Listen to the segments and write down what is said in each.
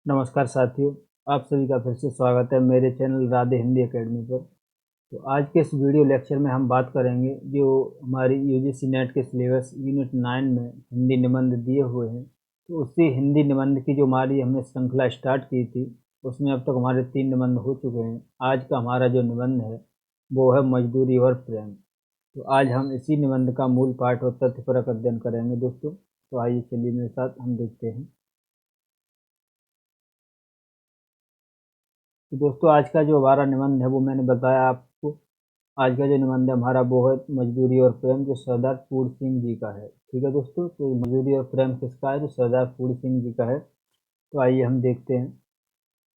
नमस्कार साथियों, आप सभी का फिर से स्वागत है मेरे चैनल राधे हिंदी एकेडमी पर। तो आज के इस वीडियो लेक्चर में हम बात करेंगे जो हमारी यूजीसी नेट के सिलेबस यूनिट 9 में हिंदी निबंध दिए हुए हैं। तो उसी हिंदी निबंध की जो हमारी हमने श्रृंखला स्टार्ट की थी, उसमें अब तक हमारे 3 निबंध हो चुके हैं। आज का हमारा जो निबंध है वो है मजदूरी और प्रेम। तो आज हम इसी निबंध का मूल पाठ और तथ्यपरक अध्ययन करेंगे दोस्तों। तो आइए चलिए मेरे साथ हम देखते हैं। तो दोस्तों आज का जो हमारा निबंध है वो मैंने बताया आपको। आज का जो निबंध है हमारा वो है मजदूरी और प्रेम, जो सरदार फूल सिंह जी का है। ठीक है दोस्तों, तो मजदूरी और प्रेम किसका है? जो सरदार फूल सिंह जी का है। तो आइए हम देखते हैं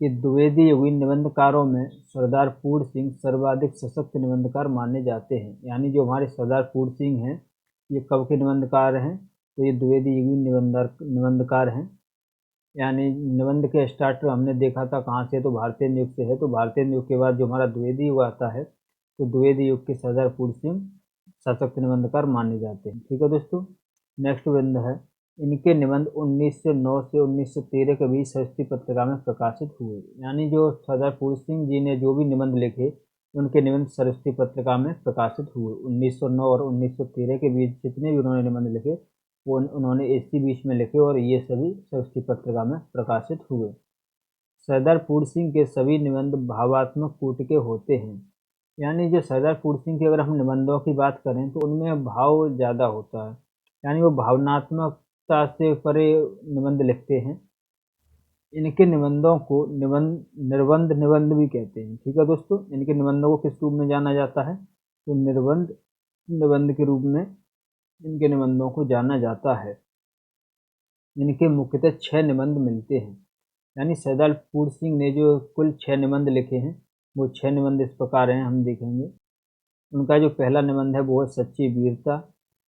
कि द्विवेदी युगीन निबंधकारों में सरदार फूल सिंह सर्वाधिक सशक्त निबंधकार माने जाते हैं। यानी जो हमारे सरदार फूल सिंह हैं, ये कब के निबंधकार हैं? तो ये द्विवेदी युगीन निबंधकार हैं। यानी निबंध के स्टार्ट हमने देखा था कहाँ से, तो भारतीय युग से है। तो भारतीय युग के बाद जो हमारा द्विवेदी युग आता है, तो द्विवेदी युग के सरदार फूल सिंह सशक्त निबंधकार माने जाते हैं। ठीक है दोस्तों, नेक्स्ट निबंध है। इनके निबंध 1909 से 1913 के बीच सरस्वती पत्रिका में प्रकाशित हुए। यानी जो सरदार फूल सिंह जी ने जो भी निबंध लिखे, उनके निबंध सरस्वती पत्रिका में प्रकाशित हुए। 1909 और 1913 के बीच जितने भी उन्होंने निबंध लिखे, वो उन्होंने इसी बीच में लिखे और ये सभी सरस्वती पत्रिका में प्रकाशित हुए। सरदार फूल सिंह के सभी निबंध भावात्मक कूट के होते हैं। यानी जो सरदार फूल सिंह के अगर हम निबंधों की बात करें तो उनमें भाव ज़्यादा होता है। यानी वो भावनात्मकता से परे निबंध लिखते हैं। इनके निबंधों को निर्बंध निबंध भी कहते हैं। ठीक है दोस्तों, इनके निबंधों को किस रूप में जाना जाता है? तो निर्बंध निबंध के रूप में इनके निबंधों को जाना जाता है। इनके मुख्यतः 6 निबंध मिलते हैं। यानी सरदार फूल सिंह ने जो कुल 6 निबंध लिखे हैं, वो 6 निबंध इस प्रकार हैं, हम देखेंगे। उनका जो पहला निबंध है वो है सच्ची वीरता,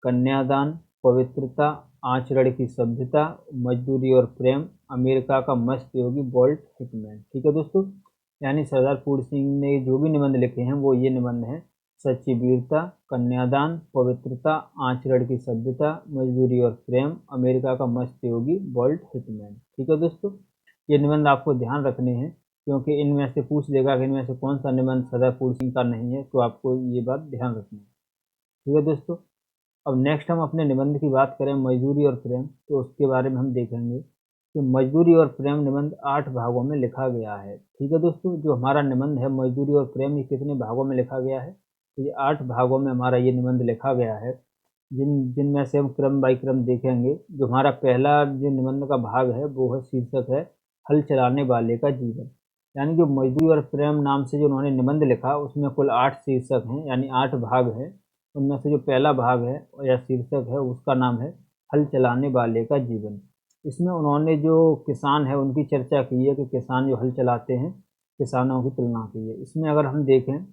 कन्यादान, पवित्रता, आचरण की सभ्यता, मजदूरी और प्रेम, अमेरिका का मस्त योगी, बोल्ट हिटमैन। ठीक है दोस्तों, यानी सरदार फूल सिंह ने जो भी निबंध लिखे हैं वो ये निबंध हैं: सच्ची वीरता, कन्यादान, पवित्रता, आचरण की सभ्यता, मजदूरी और प्रेम, अमेरिका का मस्त योगी, बोल्ट हिटमैन। ठीक है दोस्तों, ये निबंध आपको ध्यान रखने हैं, क्योंकि इनमें से पूछ लेगा कि इनमें से कौन सा निबंध सरदार फूल सिंह का नहीं है, तो आपको ये बात ध्यान रखनी है। ठीक है दोस्तों, अब नेक्स्ट हम अपने निबंध की बात करें मजदूरी और प्रेम, तो उसके बारे में हम देखेंगे कि मजदूरी और प्रेम निबंध 8 भागों में लिखा गया है। ठीक है दोस्तों, जो हमारा निबंध है मजदूरी और प्रेम, ये कितने भागों में लिखा गया है? तो ये 8 भागों में हमारा ये निबंध लिखा गया है, जिनमें से हम क्रम बाई क्रम देखेंगे। जो हमारा पहला जो निबंध का भाग है वो है, शीर्षक है हल चलाने वाले का जीवन। यानी जो मजदूरी और प्रेम नाम से जो उन्होंने निबंध लिखा, उसमें कुल 8 शीर्षक हैं, यानी 8 भाग हैं। उनमें से जो पहला भाग है या शीर्षक है, उसका नाम है हल चलाने वाले का जीवन। इसमें उन्होंने जो किसान है उनकी चर्चा की है कि किसान जो हल चलाते हैं, किसानों की तुलना की है। इसमें अगर हम देखें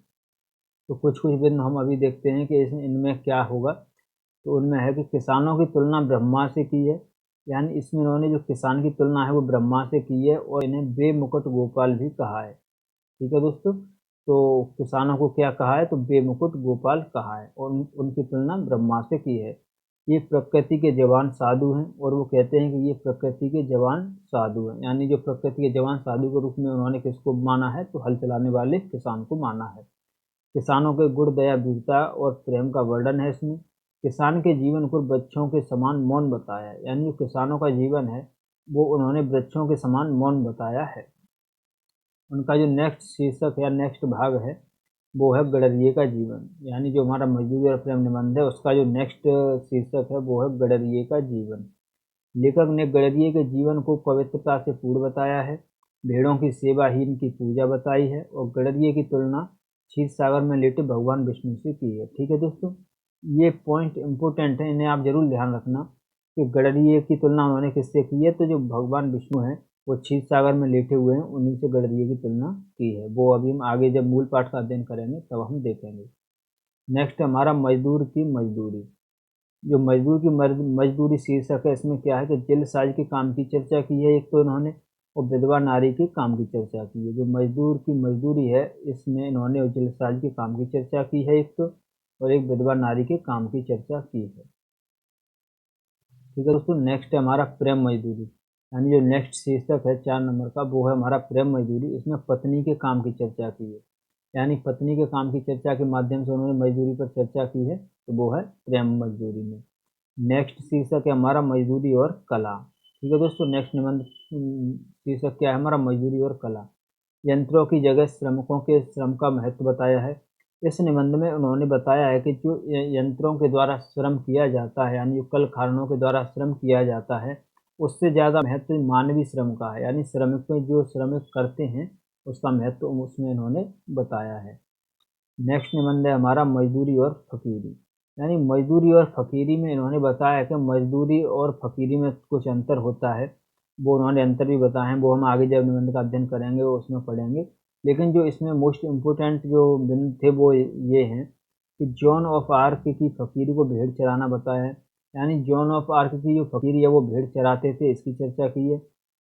तो कुछ कुछ बिंदु हम अभी देखते हैं कि इनमें क्या होगा। तो उनमें है कि किसानों की तुलना ब्रह्मा से की है। यानी इसमें उन्होंने जो किसान की तुलना है वो ब्रह्मा से की है, और इन्हें बेमुकुट गोपाल भी कहा है। ठीक है दोस्तों, तो किसानों को क्या कहा है? तो बेमुकुट गोपाल कहा है, और उनकी तुलना ब्रह्मा से की है। ये प्रकृति के जवान साधु हैं, और वो कहते हैं कि ये प्रकृति के जवान साधु हैं। यानी जो प्रकृति के जवान साधु के रूप में उन्होंने किसको माना है? तो हल चलाने वाले किसान को माना है। किसानों के गुण, दया, वीरता और प्रेम का वर्णन है इसमें। किसान के जीवन को वृक्षों के समान मौन बताया है। यानी जो किसानों का जीवन है वो उन्होंने वृक्षों के समान मौन बताया है। उनका जो नेक्स्ट शीर्षक या नेक्स्ट भाग है वो है गडरिये का जीवन। यानी जो हमारा मजदूरी और प्रेम निबंध है, उसका जो नेक्स्ट शीर्षक है वो है गडरिये का जीवन। लेखक ने गडरिये के जीवन को पवित्रता से पूर्ण बताया है, भेड़ों की सेवा ही इनकी पूजा बताई है, और गडरिये की तुलना क्षीर सागर में लेटे भगवान विष्णु से की है। ठीक है दोस्तों, ये पॉइंट इंपॉर्टेंट है, इन्हें आप जरूर ध्यान रखना कि गडरिये की तुलना उन्होंने किससे की है? तो जो भगवान विष्णु है वो क्षीर सागर में लेटे हुए हैं, उन्हीं से गडरिये की तुलना की है। वो अभी हम आगे जब मूल पाठ का अध्ययन करेंगे तब हम देखेंगे। नेक्स्ट हमारा मजदूर की मजदूरी। जो मजदूर की मजदूरी शीर्षक है, इसमें क्या है कि जलसाज के काम की चर्चा की है एक तो इन्होंने, और विधवा नारी के काम की चर्चा की है। जो मजदूर की मजदूरी है, इसमें इन्होंने जलसाज के काम की चर्चा की है एक तो, और एक विधवा नारी के काम की चर्चा की है। ठीक है दोस्तों, नेक्स्ट है हमारा प्रेम मजदूरी। यानी जो नेक्स्ट शीर्षक है 4 नंबर का, वो है हमारा प्रेम मजदूरी। इसमें पत्नी के काम की चर्चा की है, यानी पत्नी के काम की चर्चा के माध्यम से उन्होंने मजदूरी पर चर्चा की है, तो वो है प्रेम मजदूरी में। नेक्स्ट शीर्षक है हमारा मजदूरी और कला। ठीक है दोस्तों, नेक्स्ट निबंध शीर्षक क्या है हमारा, मजदूरी और कला। यंत्रों की जगह श्रमिकों के श्रम का महत्व बताया है। इस निबंध में उन्होंने बताया है कि जो यंत्रों के द्वारा श्रम किया जाता है, यानी जो कल कारखानों के द्वारा श्रम किया जाता है, उससे ज़्यादा महत्व मानवीय श्रम का है, यानी श्रमिक में जो श्रमिक करते हैं उसका महत्व उसमें इन्होंने बताया है। नेक्स्ट निबंध है हमारा मजदूरी और फकीरी। यानी मजदूरी और फकीरी में इन्होंने बताया कि मजदूरी और फकीरी में कुछ अंतर होता है, वो उन्होंने अंतर भी बताए हैं, वो हम आगे जब निबंध का अध्ययन करेंगे वो उसमें पढ़ेंगे। लेकिन जो इसमें मोस्ट इम्पोर्टेंट जो बिंदु थे वो ये हैं कि जॉन ऑफ आर्क की फकीरी को भेड़ चराना बताया है। यानी जॉन ऑफ आर्क की जो फकीरी है वो भेड़ चराते थे, इसकी चर्चा की है।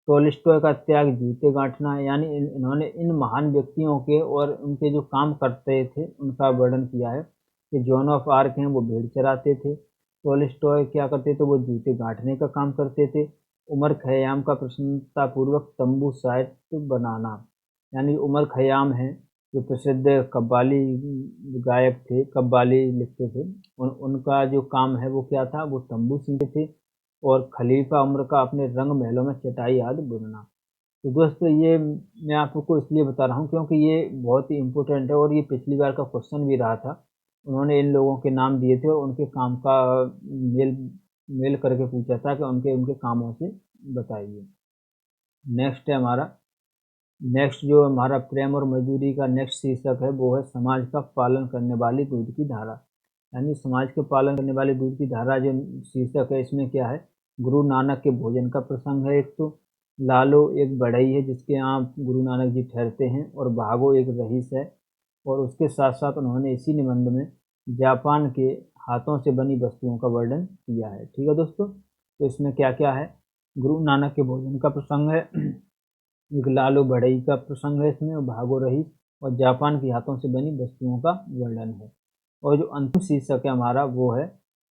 टोल्स्टॉय का त्याग जूते गांठना है, यानी इन्होंने इन महान व्यक्तियों के और उनके जो काम करते थे उनका वर्णन किया है कि जॉन ऑफ आर्क हैं वो भेड़ चराते थे, टोल्स्टॉय क्या करते थे, वो जूते गांठने का काम करते थे। उमर खयाम का प्रसन्नतापूर्वक तंबू साइट बनाना, यानी उमर खयाम हैं जो प्रसिद्ध कव्वाली गायक थे, कव्वाली लिखते थे, उनका जो काम है वो क्या था, वो तंबू सींचते थे। और खलीफा उम्र का अपने रंग महलों में चटाई आदि बुनना। तो दोस्तों ये मैं आपको इसलिए बता रहा हूँ क्योंकि ये बहुत ही इम्पोर्टेंट है और ये पिछली बार का क्वेश्चन भी रहा था। उन्होंने इन लोगों के नाम दिए थे और उनके काम का मेल मेल करके पूछा था कि उनके उनके कामों से बताइए। नेक्स्ट है हमारा, नेक्स्ट जो हमारा प्रेम और मजदूरी का नेक्स्ट शीर्षक है वो है समाज का पालन करने वाली दूध की धारा। यानी समाज के पालन करने वाली दूध की धारा जो शीर्षक है इसमें क्या है, गुरु नानक के भोजन का प्रसंग है। एक तो लालो एक बढ़ई है जिसके यहाँ गुरु नानक जी ठहरते हैं, और भागो एक रईस है। और उसके साथ साथ उन्होंने इसी निबंध में जापान के हाथों से बनी वस्तुओं का वर्णन किया है। ठीक है दोस्तों, तो इसमें क्या क्या है, गुरु नानक के भोजन का प्रसंग है, एक लालो बढ़ई का प्रसंग है इसमें, और भागो रही, और जापान के हाथों से बनी वस्तुओं का वर्णन है। और जो अंतिम शीर्षक है हमारा वो है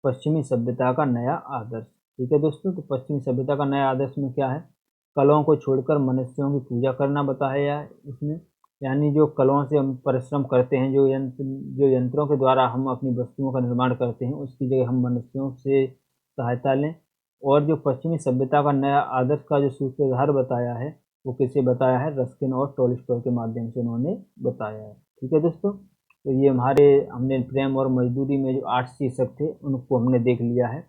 पश्चिमी सभ्यता का नया आदर्श। ठीक है दोस्तों, तो पश्चिमी सभ्यता का नया आदर्श में क्या है, कलों को छोड़कर मनुष्यों की पूजा करना बताया है इसमें। यानी जो कलों से हम परिश्रम करते हैं, जो यंत्रों के द्वारा हम अपनी वस्तुओं का निर्माण करते हैं, उसकी जगह हम मनुष्यों से सहायता लें। और जो पश्चिमी सभ्यता का नया आदर्श का जो सूत्रधार बताया है वो किसे बताया है, रस्किन और टोल्स्टॉय के माध्यम से उन्होंने बताया है। ठीक है दोस्तों, तो ये हमने प्रेम और मजदूरी में जो 8 शीर्षक थे उनको हमने देख लिया है।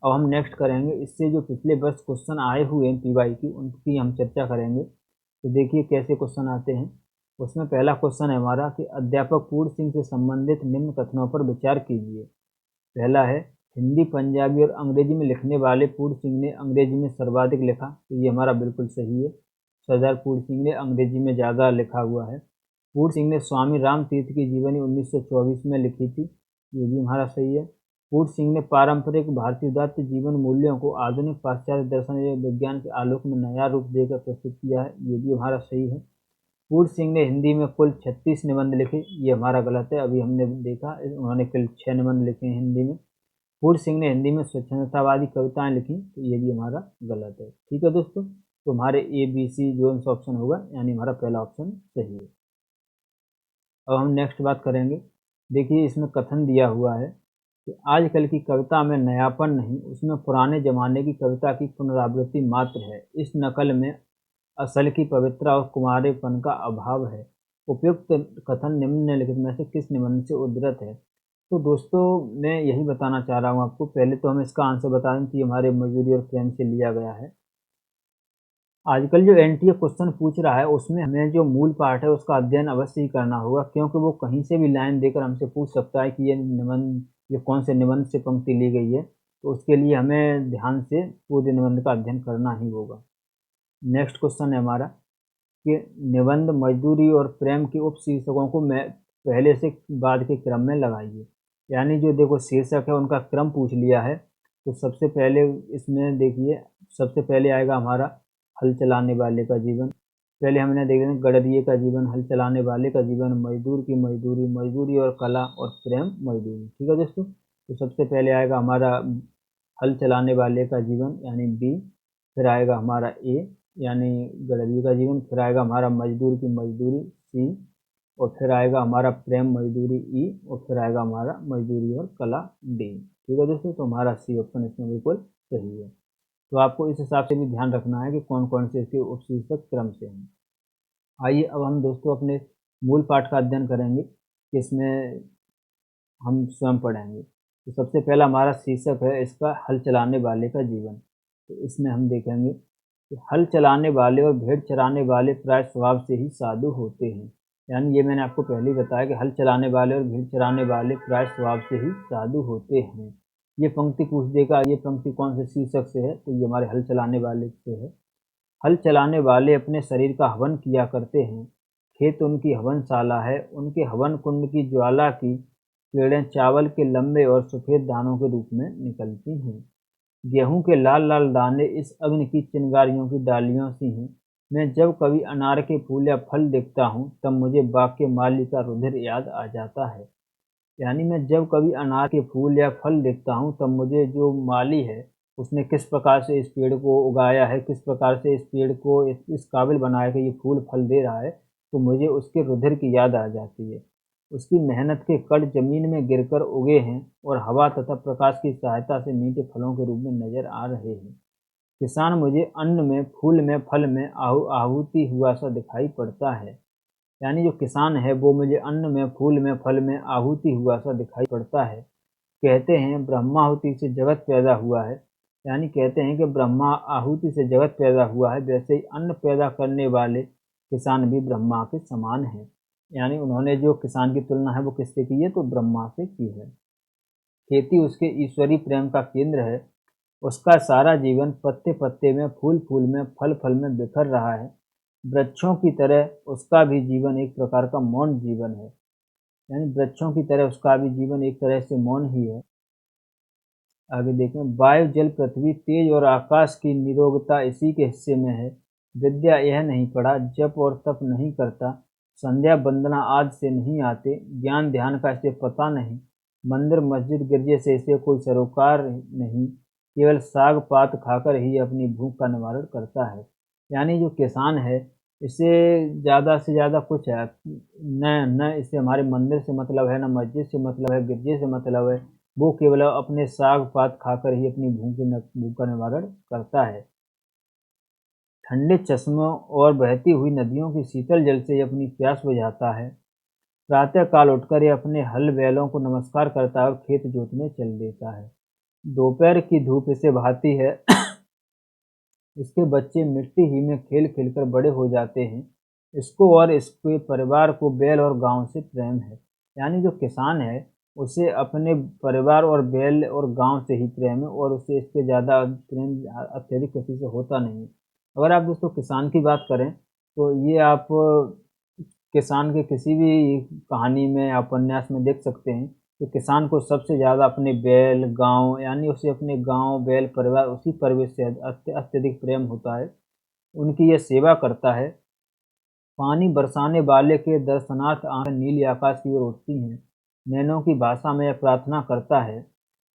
अब हम नेक्स्ट करेंगे, इससे जो पिछले वर्ष क्वेश्चन आए हुए हैं पीवाई की, उनकी हम चर्चा करेंगे। तो देखिए कैसे क्वेश्चन आते हैं। उसमें पहला क्वेश्चन है हमारा कि अध्यापक पूर्ण सिंह से संबंधित निम्न कथनों पर विचार कीजिए। पहला है, हिंदी, पंजाबी और अंग्रेजी में लिखने वाले पूर्ण सिंह ने अंग्रेजी में सर्वाधिक लिखा, तो ये हमारा बिल्कुल सही है। सरदार पूर्ण सिंह ने अंग्रेजी में ज़्यादा लिखा हुआ है। पूर्ण सिंह ने स्वामी राम तीर्थ की जीवनी 1924 में लिखी थी, ये भी हमारा सही है। पूर्ण सिंह ने पारंपरिक भारतीय उदात्त जीवन मूल्यों को आधुनिक पाश्चात्य दर्शन एवं विज्ञान के आलोक में नया रूप देकर प्रस्तुत किया है, ये भी हमारा सही है। पूर्ण सिंह ने हिंदी में कुल 36 निबंध लिखे, ये हमारा गलत है, अभी हमने देखा उन्होंने कुल 6 निबंध लिखे हैं हिंदी में। पूर्ण सिंह ने हिंदी में स्वच्छंदतावादी कविताएं लिखी, तो ये भी हमारा गलत है। ठीक है दोस्तों, तो हमारे ए बी सी जो सा ऑप्शन होगा, यानी हमारा पहला ऑप्शन सही है। अब हम नेक्स्ट बात करेंगे। देखिए इसमें कथन दिया हुआ है कि आजकल की कविता में नयापन नहीं, उसमें पुराने जमाने की कविता की पुनरावृत्ति मात्र है। इस नकल में असल की पवित्रता और कुमारेपन का अभाव है। उपयुक्त कथन निम्नलिखित में से किस निबंध से उद्धृत है। तो दोस्तों मैं यही बताना चाह रहा हूँ आपको, पहले तो हम इसका आंसर बता दें कि हमारे मजदूरी और प्रेम से लिया गया है। आजकल जो एनटीए क्वेश्चन पूछ रहा है उसमें हमें जो मूल पाठ है उसका अध्ययन अवश्य ही करना होगा, क्योंकि वो कहीं से भी लाइन देकर हमसे पूछ सकता है कि ये कौन से निबंध से पंक्ति ली गई है। तो उसके लिए हमें ध्यान से पूरे निबंध का अध्ययन करना ही होगा। नेक्स्ट क्वेश्चन है हमारा कि निबंध मजदूरी और प्रेम के उपशीर्षकों को मैं पहले से बाद के क्रम में लगाइए। यानी जो देखो शीर्षक है उनका क्रम पूछ लिया है, तो सबसे पहले इसमें देखिए, सबसे पहले आएगा हमारा हल चलाने वाले का जीवन। पहले हमने देख लिया गडरिये का जीवन, हल चलाने वाले का जीवन, मजदूर की मजदूरी, मजदूरी और कला, और प्रेम मजदूरी। ठीक है दोस्तों, तो सबसे पहले आएगा हमारा हल चलाने वाले का जीवन यानी बी। फिर आएगा हमारा ए यानी गडरिये का जीवन, फिर आएगा हमारा मजदूर की मजदूरी सी, और फिर आएगा हमारा प्रेम मजदूरी ई, और फिर आएगा हमारा मजदूरी और कला डी। ठीक है दोस्तों, तो हमारा सी ऑप्शन इसमें बिल्कुल सही है। तो आपको इस हिसाब से भी ध्यान रखना है कि कौन कौन से इसके उपशीर्षक क्रम से हैं। आइए अब हम दोस्तों अपने मूल पाठ का अध्ययन करेंगे, इसमें हम स्वयं पढ़ेंगे। तो सबसे पहला हमारा शीर्षक है इसका, हल चलाने वाले का जीवन। तो इसमें हम देखेंगे कि हल चलाने वाले और भेड़ चराने वाले प्राय स्वभाव से ही साधु होते हैं। यानी ये मैंने आपको पहले ही बताया कि हल चलाने वाले और भेड़ चराने वाले प्राय स्वभाव से ही साधु होते हैं। ये पंक्ति पूछ देगा, ये पंक्ति कौन से शीर्षक से है, तो ये हमारे हल चलाने वाले से है। हल चलाने वाले अपने शरीर का हवन किया करते हैं, खेत उनकी हवनशाला है, उनके हवन कुंड की ज्वाला की किरणें चावल के लंबे और सफेद दानों के रूप में निकलती हैं। गेहूं के लाल लाल दाने इस अग्नि की चिंगारियों की डालियों सी हैं। मैं जब कभी अनार के फूल या फल देखता हूँ तब मुझे बाग के माली का रुधिर याद आ जाता है। यानी मैं जब कभी अनार के फूल या फल देखता हूँ तब मुझे जो माली है उसने किस प्रकार से इस पेड़ को उगाया है, किस प्रकार से इस पेड़ को इस काबिल बनाया कि ये फूल फल दे रहा है, तो मुझे उसके रुधिर की याद आ जाती है। उसकी मेहनत के कण जमीन में गिरकर उगे हैं और हवा तथा प्रकाश की सहायता से मीठे फलों के रूप में नजर आ रहे हैं। किसान मुझे अन्न में, फूल में, फल में आहुति हुआ सा दिखाई पड़ता है। यानी जो किसान है वो मुझे अन्न में, फूल में, फल में आहुति हुआ सा दिखाई पड़ता है। कहते हैं ब्रह्माहुति से जगत पैदा हुआ है, यानी कहते हैं कि ब्रह्मा आहुति से जगत पैदा हुआ है, वैसे ही अन्न पैदा करने वाले किसान भी ब्रह्मा के समान हैं। यानी उन्होंने जो किसान की तुलना है वो किससे की है, तो ब्रह्मा से की है। खेती उसके ईश्वरीय प्रेम का केंद्र है। उसका सारा जीवन पत्ते पत्ते में, फूल फूल में, फल फल में बिखर रहा है। वृक्षों की तरह उसका भी जीवन एक प्रकार का मौन जीवन है। यानी वृक्षों की तरह उसका भी जीवन एक तरह से मौन ही है। आगे देखें, वायु जल पृथ्वी तेज और आकाश की निरोगता इसी के हिस्से में है। विद्या यह नहीं पढ़ा, जप और तप नहीं करता, संध्या वंदना आज से नहीं आते, ज्ञान ध्यान का इसे पता नहीं, मंदिर मस्जिद गिरजे से इसे कोई सरोकार नहीं, केवल साग पात खाकर ही अपनी भूख का निवारण करता है। यानी जो किसान है इसे ज़्यादा से ज़्यादा कुछ है न इसे हमारे मंदिर से मतलब है, न मस्जिद से मतलब है, गिरजे से मतलब है। वो केवल अपने साग पात खाकर ही अपनी भूख का निवारण करता है। ठंडे चश्मों और बहती हुई नदियों की शीतल जल से अपनी प्यास बुझाता है। प्रातः काल उठकर यह अपने हल बैलों को नमस्कार करता है और खेत जोतने चल देता है। दोपहर की धूप इसे भाती है। इसके बच्चे मिट्टी ही में खेल खेलकर बड़े हो जाते हैं। इसको और इसके परिवार को बैल और गांव से प्रेम है। यानी जो किसान है उसे अपने परिवार और बैल और गांव से ही प्रेम है, और उसे इसके ज़्यादा प्रेम अत्यधिक किसी से होता नहीं। अगर आप दोस्तों किसान की बात करें तो ये आप किसान के किसी भी कहानी में या उपन्यास में देख सकते हैं कि किसान को सबसे ज़्यादा अपने बैल, गांव, यानी उसे अपने गांव, बैल, परिवार, उसी परिवेश से अत्यधिक प्रेम होता है। उनकी यह सेवा करता है। पानी बरसाने वाले के दर्शनार्थ आंखें नीली आकाश की ओर उठती हैं। नैनों की भाषा में यह प्रार्थना करता है।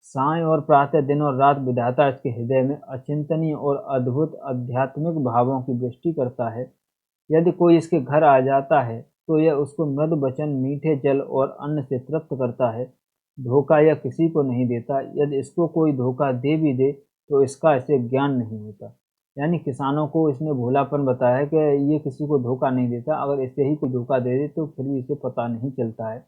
साय और प्रातः, दिन और रात विधाता इसके हृदय में अचिंतनीय और अद्भुत आध्यात्मिक भावों की वृष्टि करता है। यदि कोई इसके घर आ जाता है तो यह उसको मृदु वचन, मीठे जल और अन्न से तृप्त करता है। धोखा यह किसी को नहीं देता। यदि इसको कोई धोखा दे भी दे तो इसका इसे ज्ञान नहीं होता। यानी किसानों को इसने भोलापन बताया है कि ये किसी को धोखा नहीं देता। अगर इसे ही कोई धोखा दे दे तो फिर भी इसे पता नहीं चलता है,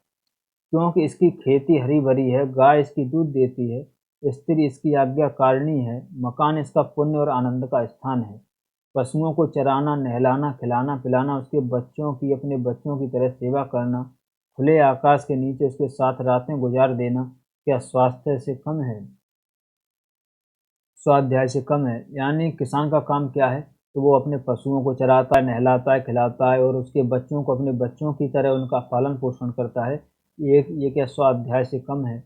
क्योंकि इसकी खेती हरी भरी है, गाय इसकी दूध देती है, स्त्री इसकी आज्ञाकारिणी है, मकान इसका पुण्य और आनंद का स्थान है। पशुओं को चराना, नहलाना, खिलाना पिलाना, उसके बच्चों की अपने बच्चों की तरह सेवा करना, खुले आकाश के नीचे उसके साथ रातें गुजार देना, क्या स्वास्थ्य से कम है, स्वाध्याय से कम है। यानी किसान का काम क्या है, तो वो अपने पशुओं को चराता है, नहलाता है, खिलाता है, और उसके बच्चों को अपने बच्चों की तरह उनका पालन पोषण करता है। ये क्या स्वाध्याय से कम है।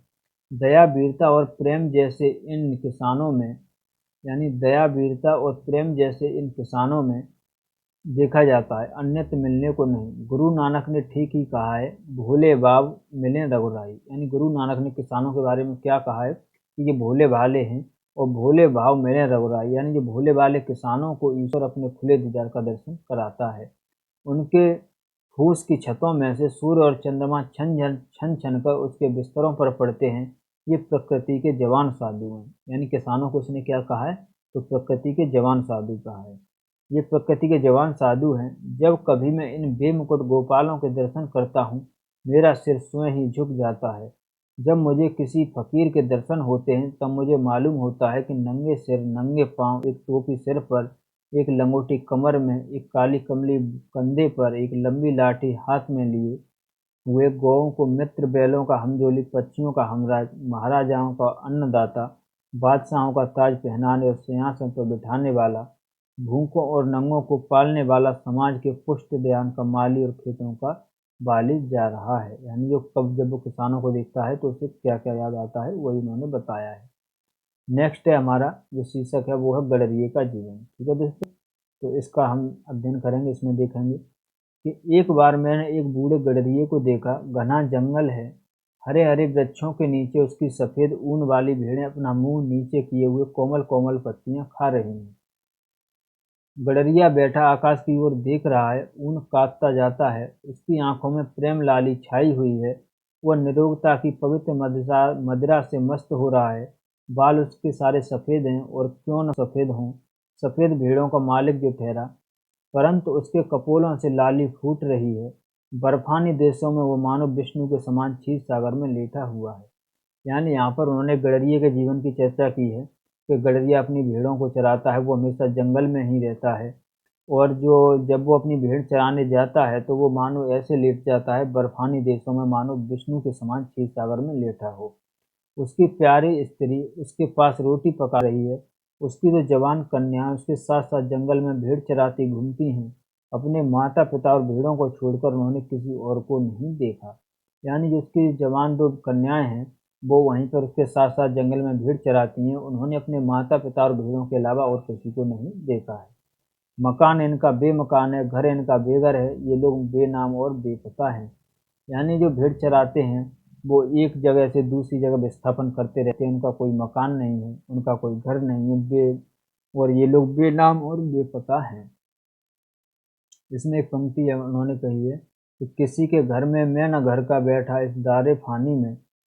दया, वीरता और प्रेम जैसे इन किसानों में, यानी दया, वीरता और प्रेम जैसे इन किसानों में देखा जाता है, अन्यत्र मिलने को नहीं। गुरु नानक ने ठीक ही कहा है, भोले बाब मिले रघुराई। यानी गुरु नानक ने किसानों के बारे में क्या कहा है कि ये भोले भाले हैं, और भोले भाव मेरे रघुराई, यानी जो भोले वाले किसानों को ईश्वर अपने खुले दीदार का दर्शन कराता है। उनके फूस की छतों में से सूर्य और चंद्रमा छन छन कर उसके बिस्तरों पर पड़ते हैं। ये प्रकृति के जवान साधु हैं। यानी किसानों को इसने क्या कहा है, तो प्रकृति के जवान साधु कहा है। ये प्रकृति के जवान साधु हैं। जब कभी मैं इन बेमुकुट गोपालों के दर्शन करता हूँ, मेरा सिर स्वयं ही झुक जाता है। जब मुझे किसी फकीर के दर्शन होते हैं, तब मुझे मालूम होता है कि नंगे सिर, नंगे पाँव, एक टोपी सिर पर, एक लंगोटी कमर में, एक काली कमली कंधे पर, एक लंबी लाठी हाथ में लिए हुए, गौओं को मित्र, बैलों का हमजोली, पक्षियों का हमराज, महाराजाओं का अन्नदाता, बादशाहों का ताज पहनाने और सिंहासन पर बिठाने वाला, भूखों और नंगों को पालने वाला, समाज के पुष्ट ध्यान का माली और खेतों का बाली जा रहा है। यानी जो कब जब वो किसानों को देखता है तो उसे क्या क्या याद आता है, वही उन्होंने बताया है। नेक्स्ट है हमारा जो शीर्षक है वो है गडरिये का जीवन। ठीक है दोस्तों, तो इसका हम अध्ययन करेंगे। इसमें देखेंगे कि एक बार मैंने एक बूढ़े गडरिये को देखा। घना जंगल है, हरे हरे वृक्षों के नीचे उसकी सफेद ऊन वाली भेड़ें अपना मुंह नीचे किए हुए कोमल कोमल पत्तियां खा रही हैं। गडरिया बैठा आकाश की ओर देख रहा है। ऊन काटता जाता है, उसकी आंखों में प्रेम लाली छाई हुई है। वह निरोगता की पवित्र मदिरा से मस्त हो रहा है। बाल उसके सारे सफ़ेद हैं, और क्यों न सफ़ेद हों, सफ़ेद भेड़ों का मालिक जो ठहरा, परंतु उसके कपोलों से लाली फूट रही है। बर्फानी देशों में वो मानो विष्णु के समान क्षीर सागर में लेटा हुआ है। यानी यहाँ पर उन्होंने गडरिये के जीवन की चर्चा की है कि गडरिया अपनी भेड़ों को चराता है, वो हमेशा जंगल में ही रहता है। और जो जब वो अपनी भेड़ चराने जाता है तो वो मानो ऐसे लेट जाता है बर्फानी देशों में, मानो विष्णु के समान क्षीर सागर में लेटा हो। उसकी प्यारी स्त्री उसके पास रोटी पका रही है। उसकी तो जवान कन्याएं उसके साथ साथ जंगल में भेड़ चराती घूमती हैं। अपने माता पिता और भेड़ों को छोड़कर उन्होंने किसी और को नहीं देखा। यानी जो उसकी जवान दो कन्याएं हैं, वो वहीं पर उसके साथ साथ जंगल में भेड़ चराती हैं। उन्होंने अपने माता पिता और भेड़ों के अलावा और किसी को नहीं देखा है। मकान इनका बेमकान है, घर इनका बेघर है। ये लोग बेनाम और बेपता हैं। यानी जो भेड़ चराते हैं वो एक जगह से दूसरी जगह विस्थापन करते रहते हैं। उनका कोई मकान नहीं है, उनका कोई घर नहीं है, और ये लोग बेनाम और बेपता हैं। इसमें एक पंक्ति है, उन्होंने कही है कि किसी के घर में मैं न घर का बैठा इस दारे फानी में,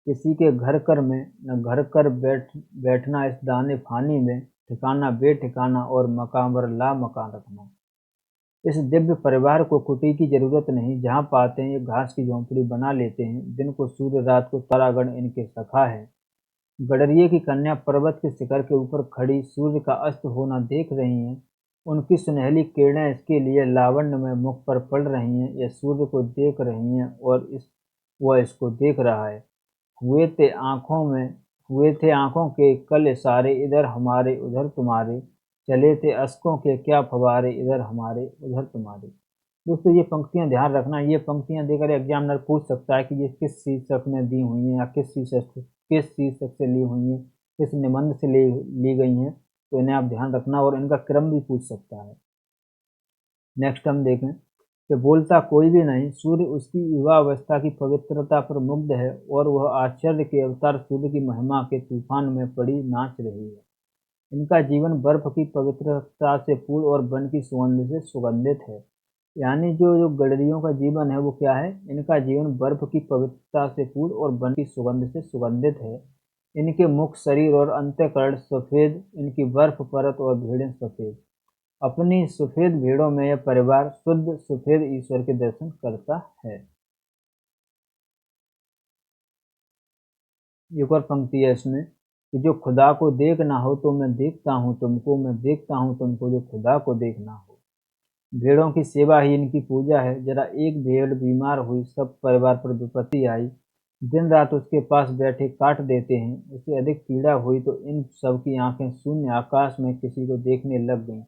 किसी के घर कर में न घर कर बैठना इस दाने फानी में, ठिकाना बेठिकाना और मकान बर ला मकान रखना। इस दिव्य परिवार को कुटी की जरूरत नहीं, जहाँ पाते हैं ये घास की झोंपड़ी बना लेते हैं। दिन को सूर्य, रात को तारागण इनके सखा है। गडरिये की कन्या पर्वत के शिखर के ऊपर खड़ी सूर्य का अस्त होना देख रही हैं। उनकी सुनहली किरणें इसके लिए लावण्य में मुख पर पड़ रही हैं। यह सूर्य को देख रही हैं और वह इसको देख रहा है। हुए थे आँखों में हुए थे आँखों के कल इशारे, इधर हमारे उधर तुम्हारे, चले थे अश्कों के क्या फव्वारे, इधर हमारे उधर तुम्हारे। दोस्तों ये पंक्तियाँ ध्यान रखना। ये पंक्तियाँ देकर एग्जामिनर पूछ सकता है कि ये किस शीर्षक में दी हुई हैं, या किस शीर्षक से ली हुई हैं, किस निबंध से ली गई हैं। तो इन्हें आप ध्यान रखना, और इनका क्रम भी पूछ सकता है। नेक्स्ट हम देखें कि बोलता कोई भी नहीं, सूर्य उसकी युवावस्था की पवित्रता पर मुग्ध है, और वह आश्चर्य के अवतार सूर्य की महिमा के तूफान में पड़ी नाच रही है। इनका जीवन बर्फ की पवित्रता से पूर्ण और वन की सुगंध से सुगंधित है। यानी जो जो गडरियों का जीवन है वो क्या है, इनका जीवन बर्फ की पवित्रता से पूर्ण और वन की सुगंध से सुगंधित है। इनके मुख, शरीर और अंतःकरण सफ़ेद, इनकी बर्फ परत और भेड़ें सफ़ेद। अपनी सफ़ेद भेड़ों में यह परिवार शुद्ध सफ़ेद ईश्वर के दर्शन करता है। एक और पंक्ति है इसमें कि जो खुदा को देखना हो तो मैं देखता हूँ तुमको, मैं देखता हूँ तुमको, जो खुदा को देखना हो। भेड़ों की सेवा ही इनकी पूजा है। जरा एक भेड़ बीमार हुई, सब परिवार पर विपत्ति आई। दिन रात उसके पास बैठे काट देते हैं। उसे अधिक पीड़ा हुई तो इन सब की आंखें शून्य आकाश में किसी को देखने लग गईं।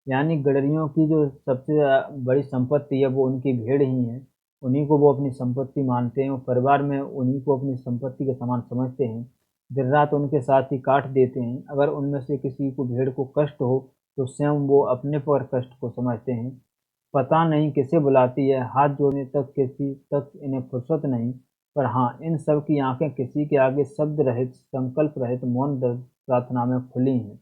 यानी गडरियों की जो सबसे बड़ी संपत्ति है वो उनकी भेड़ ही है। उन्हीं को वो अपनी संपत्ति मानते हैं, और परिवार में उन्हीं को अपनी संपत्ति के समान समझते हैं। दिन रात उनके साथ ही काट देते हैं। अगर उनमें से किसी को भेड़ को कष्ट हो तो स्वयं वो अपने पर कष्ट को समझते हैं। पता नहीं किसे बुलाती है, हाथ जोड़ने तक किसी तक इन्हें फुर्सत नहीं। पर हाँ, इन सब की आंखें किसी के आगे शब्द रहित, संकल्प रहित मौन प्रार्थना में खुली हैं।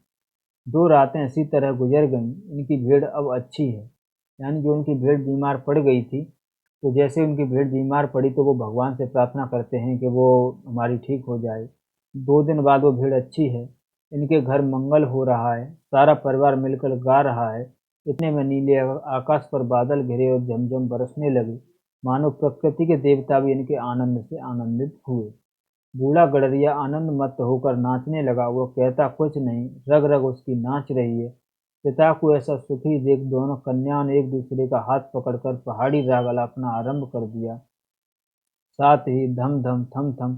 2 रातें इसी तरह गुजर गईं। इनकी भेड़ अब अच्छी है। यानी जो उनकी भेड़ बीमार पड़ गई थी, तो जैसे उनकी भेड़ बीमार पड़ी तो वो भगवान से प्रार्थना करते हैं कि वो हमारी ठीक हो जाए। 2 दिन बाद वो भेड़ अच्छी है। इनके घर मंगल हो रहा है। सारा परिवार मिलकर गा रहा है। इतने में नीले आकाश पर बादल घिरे और झमझम बरसने लगे, मानो प्रकृति के देवता भी इनके आनंद से आनंदित हुए। बूढ़ा गडरिया आनंद मत्त होकर नाचने लगा। वो कहता कुछ नहीं, रग रग उसकी नाच रही है। पिता को ऐसा सुखी देख दोनों कन्याओं ने एक दूसरे का हाथ पकड़कर पहाड़ी राग अलापना आरंभ कर दिया। साथ ही धम धम थम थम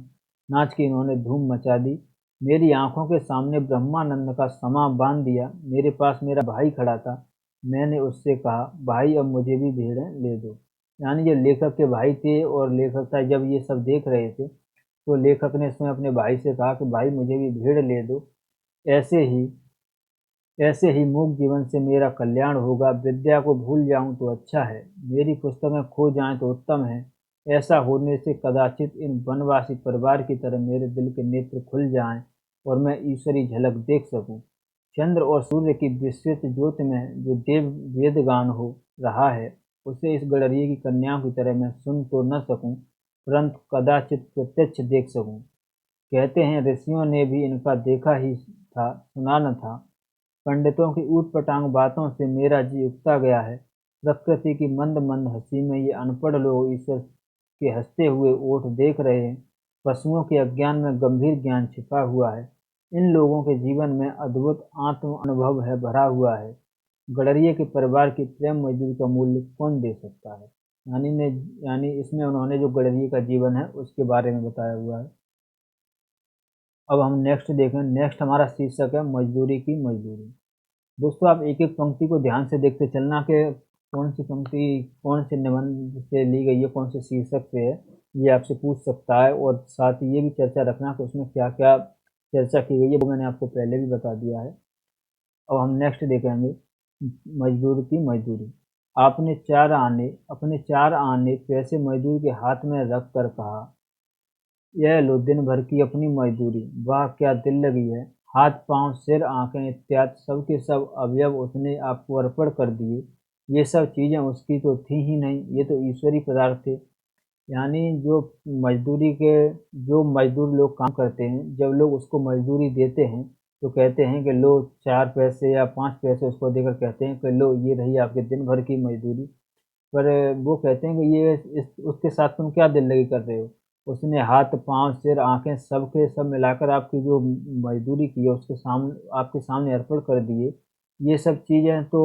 नाच की इन्होंने धूम मचा दी। मेरी आंखों के सामने ब्रह्मानंद का समा बांध दिया। मेरे पास मेरा भाई खड़ा था। मैंने उससे कहा, भाई अब मुझे भी भेड़ें ले दो। यानी जो लेखक के भाई थे और लेखक था, जब ये सब देख रहे थे तो लेखक ने इसमें अपने भाई से कहा कि भाई मुझे भी भेड़ ले दो। ऐसे ही ऐसे ही मूक जीवन से मेरा कल्याण होगा। विद्या को भूल जाऊं तो अच्छा है, मेरी पुस्तकें खो जाएं तो उत्तम है। ऐसा होने से कदाचित इन वनवासी परिवार की तरह मेरे दिल के नेत्र खुल जाएं और मैं ईश्वरी झलक देख सकूं। चंद्र और सूर्य की विस्तृत ज्योति में जो देव वेदगान हो रहा है, उसे इस गडरिये की कन्याओं की तरह मैं सुन तो न सकूं, परंतु कदाचित प्रत्यक्ष देख सकूं। कहते हैं ऋषियों ने भी इनका देखा ही था, सुना न था। पंडितों की ऊट-पटांग बातों से मेरा जी उकता गया है। प्रकृति की मंद-मंद हँसी में ये अनपढ़ लोग ईश्वर के हँसते हुए ओठ देख रहे हैं। पशुओं के अज्ञान में गंभीर ज्ञान छिपा हुआ है। इन लोगों के जीवन में अद्भुत आत्म अनुभव है भरा हुआ है। गडरिये के परिवार की प्रेम मजदूरी का मूल्य कौन दे सकता है? यानी ने यानी इसमें उन्होंने जो गडरिये का जीवन है उसके बारे में बताया हुआ है। अब हम नेक्स्ट देखें। नेक्स्ट हमारा शीर्षक है मजदूरी की मजदूरी। दोस्तों, आप एक-एक पंक्ति को ध्यान से देखते चलना कि कौन सी पंक्ति कौन से निबंध से ली गई है, कौन से शीर्षक से है, ये आपसे पूछ सकता है। और साथ ही ये भी चर्चा रखना कि उसमें क्या-क्या चर्चा की गई है, वो मैंने आपको पहले भी बता दिया है। अब हम नेक्स्ट देखेंगे, मज़दूर की मज़दूरी। आपने 4 आने अपने 4 आने पैसे मज़दूर के हाथ में रख कर कहा, यह लो दिन भर की अपनी मज़दूरी। वाह क्या दिल लगी है! हाथ-पाँव, सिर, आँखें इत्यादि सब के सब अवयव उसने आपको अर्पण कर दिए। ये सब चीज़ें उसकी तो थी ही नहीं, ये तो ईश्वरी पदार्थ थे। यानी मज़दूरी के जो मज़दूर लोग काम करते हैं, जब लोग उसको मज़दूरी देते हैं, तो कहते हैं कि लो 4 पैसे या 5 पैसे उसको देकर कहते हैं कि लो ये रही आपके दिन भर की मज़दूरी। पर वो कहते हैं कि ये इस उसके साथ तुम क्या दिल्लगी कर रहे हो? उसने हाथ, पाँव, सिर, आँखें सब के सब मिलाकर आपकी जो मज़दूरी की है उसके आपके सामने अर्पण कर दिए। ये सब चीज़ें तो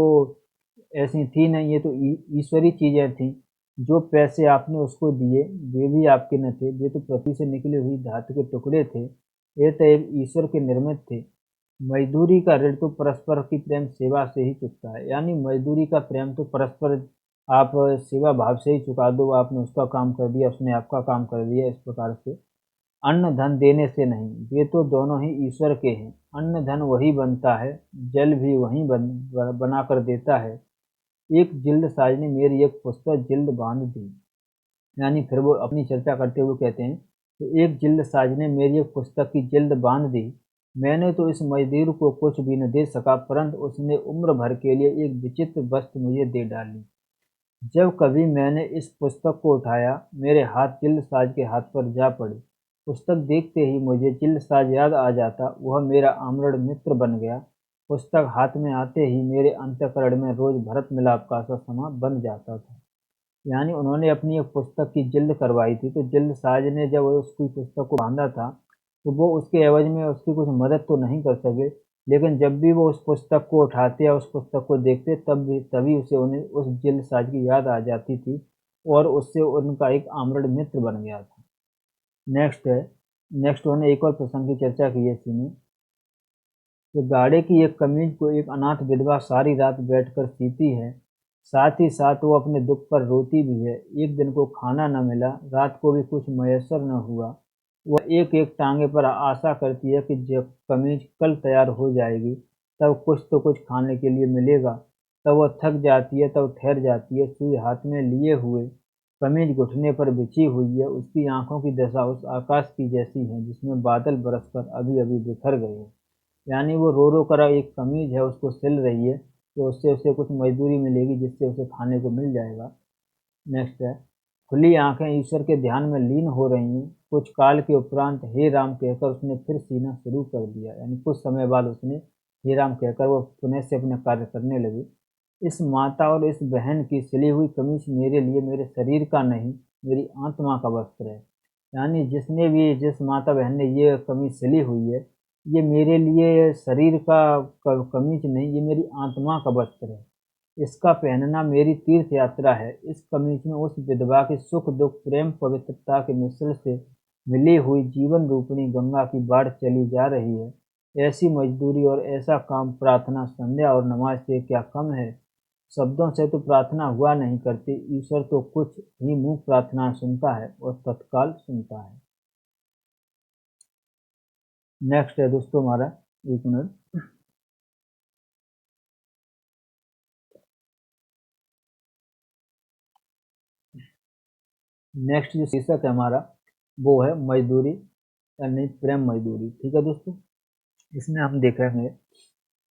ऐसी थी नहीं, ये तो ईश्वरी चीज़ें थीं। जो पैसे आपने उसको दिए, वे भी आपके न थे, वे तो पृथ्वी से निकली हुई धातु के टुकड़े थे। ये तो एक ईश्वर के निर्मित थे। मज़दूरी का ऋण तो परस्पर की प्रेम सेवा से ही चुकता है। यानी मज़दूरी का प्रेम तो परस्पर आप सेवा भाव से ही चुका दो, आपने उसका काम कर दिया, उसने आपका काम कर दिया, इस प्रकार से। अन्न धन देने से नहीं, ये तो दोनों ही ईश्वर के हैं। अन्न धन वही बनता है, जल भी वही बनाकर देता है। एक जिल्द साज ने मेरी एक पुस्तक जिल्द बांध दी। यानी फिर वो अपनी चर्चा करते हुए कहते हैं कि एक जिल्द साज ने मेरी एक पुस्तक की जिल्द बांध दी। मैंने तो इस मजदूर को कुछ भी न दे सका, परंतु उसने उम्र भर के लिए एक विचित्र वस्तु मुझे दे डाली। जब कभी मैंने इस पुस्तक को उठाया, मेरे हाथ जिल्दसाज के हाथ पर जा पड़े। पुस्तक देखते ही मुझे जिल्दसाज याद आ जाता, वह मेरा आमरण मित्र बन गया। पुस्तक हाथ में आते ही मेरे अंतःकरण में रोज भरत मिलाप का सा समा बन जाता था। यानी उन्होंने अपनी एक पुस्तक की जिल्द करवाई थी, तो जिल्दसाज ने जब उसकी पुस्तक को बांधा था, तो वो उसके एवज में उसकी कुछ मदद तो नहीं कर सके, लेकिन जब भी वो उस पुस्तक को उठाते या उस पुस्तक को देखते तभी उसे उन्हें उस जिल्दसाज की याद आ जाती थी और उससे उनका एक आमरण मित्र बन गया था। नेक्स्ट है नेक्स्ट उन्होंने एक और प्रसंग की चर्चा की है इसी में, कि गाड़े की एक कमीज को एक अनाथ विधवा सारी रात बैठकर सीती है, साथ ही साथ वो अपने दुख पर रोती भी है। एक दिन को खाना न मिला, रात को भी कुछ मयसर न हुआ। वह एक-एक टाँगे पर आशा करती है कि जब कमीज कल तैयार हो जाएगी, तब कुछ तो कुछ खाने के लिए मिलेगा। तब वह थक जाती है, तब ठहर जाती है, सुई हाथ में लिए हुए, कमीज घुटने पर बिछी हुई है। उसकी आंखों की दशा उस आकाश की जैसी है जिसमें बादल बरसकर अभी अभी बिखर गए हैं। यानी वो रो रो कर एक कमीज है उसको सिल रही है, तो उससे उसे कुछ मजदूरी मिलेगी जिससे उसे खाने को मिल जाएगा। नेक्स्ट है, खुली आंखें ईश्वर के ध्यान में लीन हो रही हैं। कुछ काल के उपरांत हे राम कहकर उसने फिर सीना शुरू कर दिया। यानी कुछ समय बाद उसने हे राम कहकर वो पुनः से अपने कार्य करने लगी। इस माता और इस बहन की सिली हुई कमीज मेरे लिए मेरे शरीर का नहीं, मेरी आत्मा का वस्त्र है। यानी जिस माता बहन ने ये कमीज सिली हुई है, ये मेरे लिए शरीर का कमीज नहीं, ये मेरी आत्मा का वस्त्र है। इसका पहनना मेरी तीर्थ यात्रा है। इस कमीज में उस विधवा की सुख दुख प्रेम पवित्रता के मिश्रण से मिली हुई जीवन रूपिणी गंगा की बाढ़ चली जा रही है। ऐसी मजदूरी और ऐसा काम प्रार्थना संध्या और नमाज से क्या कम है। शब्दों से तो प्रार्थना हुआ नहीं करती, ईश्वर तो कुछ ही मुंह प्रार्थना सुनता है और तत्काल सुनता है। नेक्स्ट है दोस्तों हमारा, एक मिनट। नेक्स्ट जो शीर्षक है हमारा वो है मजदूरी, यानी प्रेम मजदूरी। ठीक है दोस्तों, इसमें हम देखेंगे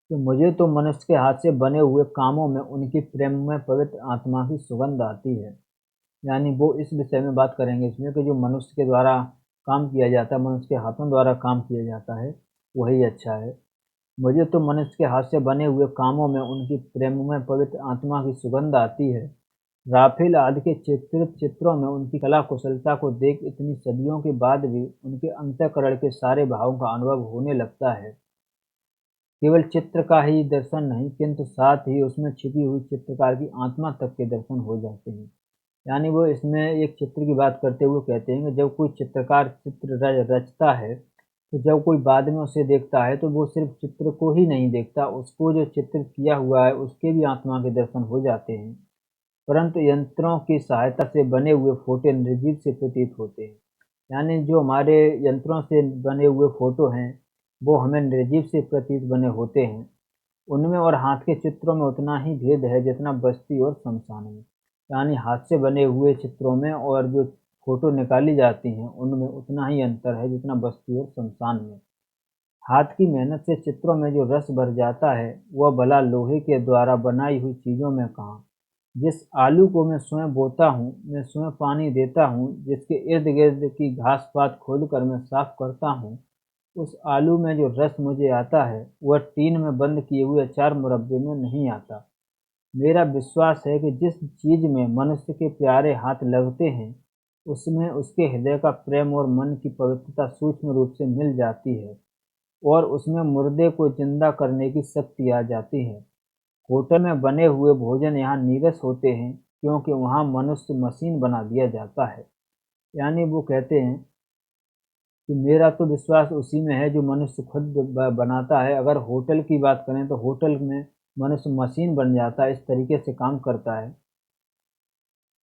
कि मुझे तो मनुष्य के हाथ से बने हुए कामों में उनकी प्रेम में पवित्र आत्मा की सुगंध आती है। यानी वो इस विषय में बात करेंगे इसमें कि जो मनुष्य के द्वारा काम किया जाता है, मनुष्य के हाथों द्वारा काम किया जाता है, वही अच्छा है। मुझे तो मनुष्य के हाथ से बने हुए कामों में उनकी प्रेम में पवित्र आत्मा की सुगंध आती है। राफेल आदि के चित्रित चित्रों में उनकी कला कुशलता को देख इतनी सदियों के बाद भी उनके अंतःकरण के सारे भावों का अनुभव होने लगता है। केवल चित्र का ही दर्शन नहीं, किंतु साथ ही उसमें छिपी हुई चित्रकार की आत्मा तक के दर्शन हो जाते हैं। यानी वो इसमें एक चित्र की बात करते हुए कहते हैं कि जब कोई चित्रकार चित्र रचता है, तो जब कोई बाद में उसे देखता है तो वो सिर्फ चित्र को ही नहीं देखता, उसको जो चित्र किया हुआ है उसके भी आत्मा के दर्शन हो जाते हैं। परंतु यंत्रों की सहायता से बने हुए फोटो निर्जीव से प्रतीत होते हैं। यानी जो हमारे यंत्रों से बने हुए फोटो हैं, वो हमें निर्जीव से प्रतीत बने होते हैं। उनमें और हाथ के चित्रों में उतना ही भेद है जितना बस्ती और शमशान में। यानी हाथ से बने हुए चित्रों में और जो फोटो निकाली जाती हैं उनमें उतना ही अंतर है जितना बस्ती और शमशान में। हाथ की मेहनत से चित्रों में जो रस भर जाता है, वह भला लोहे के द्वारा बनाई हुई चीज़ों में कहाँ। जिस आलू को मैं स्वयं बोता हूँ, मैं स्वयं पानी देता हूँ, जिसके इर्द गिर्द की घास पात खोद कर मैं साफ करता हूँ, उस आलू में जो रस मुझे आता है वह टीन में बंद किए हुए अचार मुरब्बे में नहीं आता। मेरा विश्वास है कि जिस चीज़ में मनुष्य के प्यारे हाथ लगते हैं, उसमें उसके हृदय का प्रेम और मन की पवित्रता सूक्ष्म रूप से मिल जाती है और उसमें मुर्दे को जिंदा करने की शक्ति आ जाती है। होटल में बने हुए भोजन यहाँ नीरस होते हैं क्योंकि वहाँ मनुष्य मशीन बना दिया जाता है। यानी वो कहते हैं कि मेरा तो विश्वास उसी में है जो मनुष्य खुद बनाता है। अगर होटल की बात करें तो होटल में मनुष्य मशीन बन जाता है, इस तरीके से काम करता है।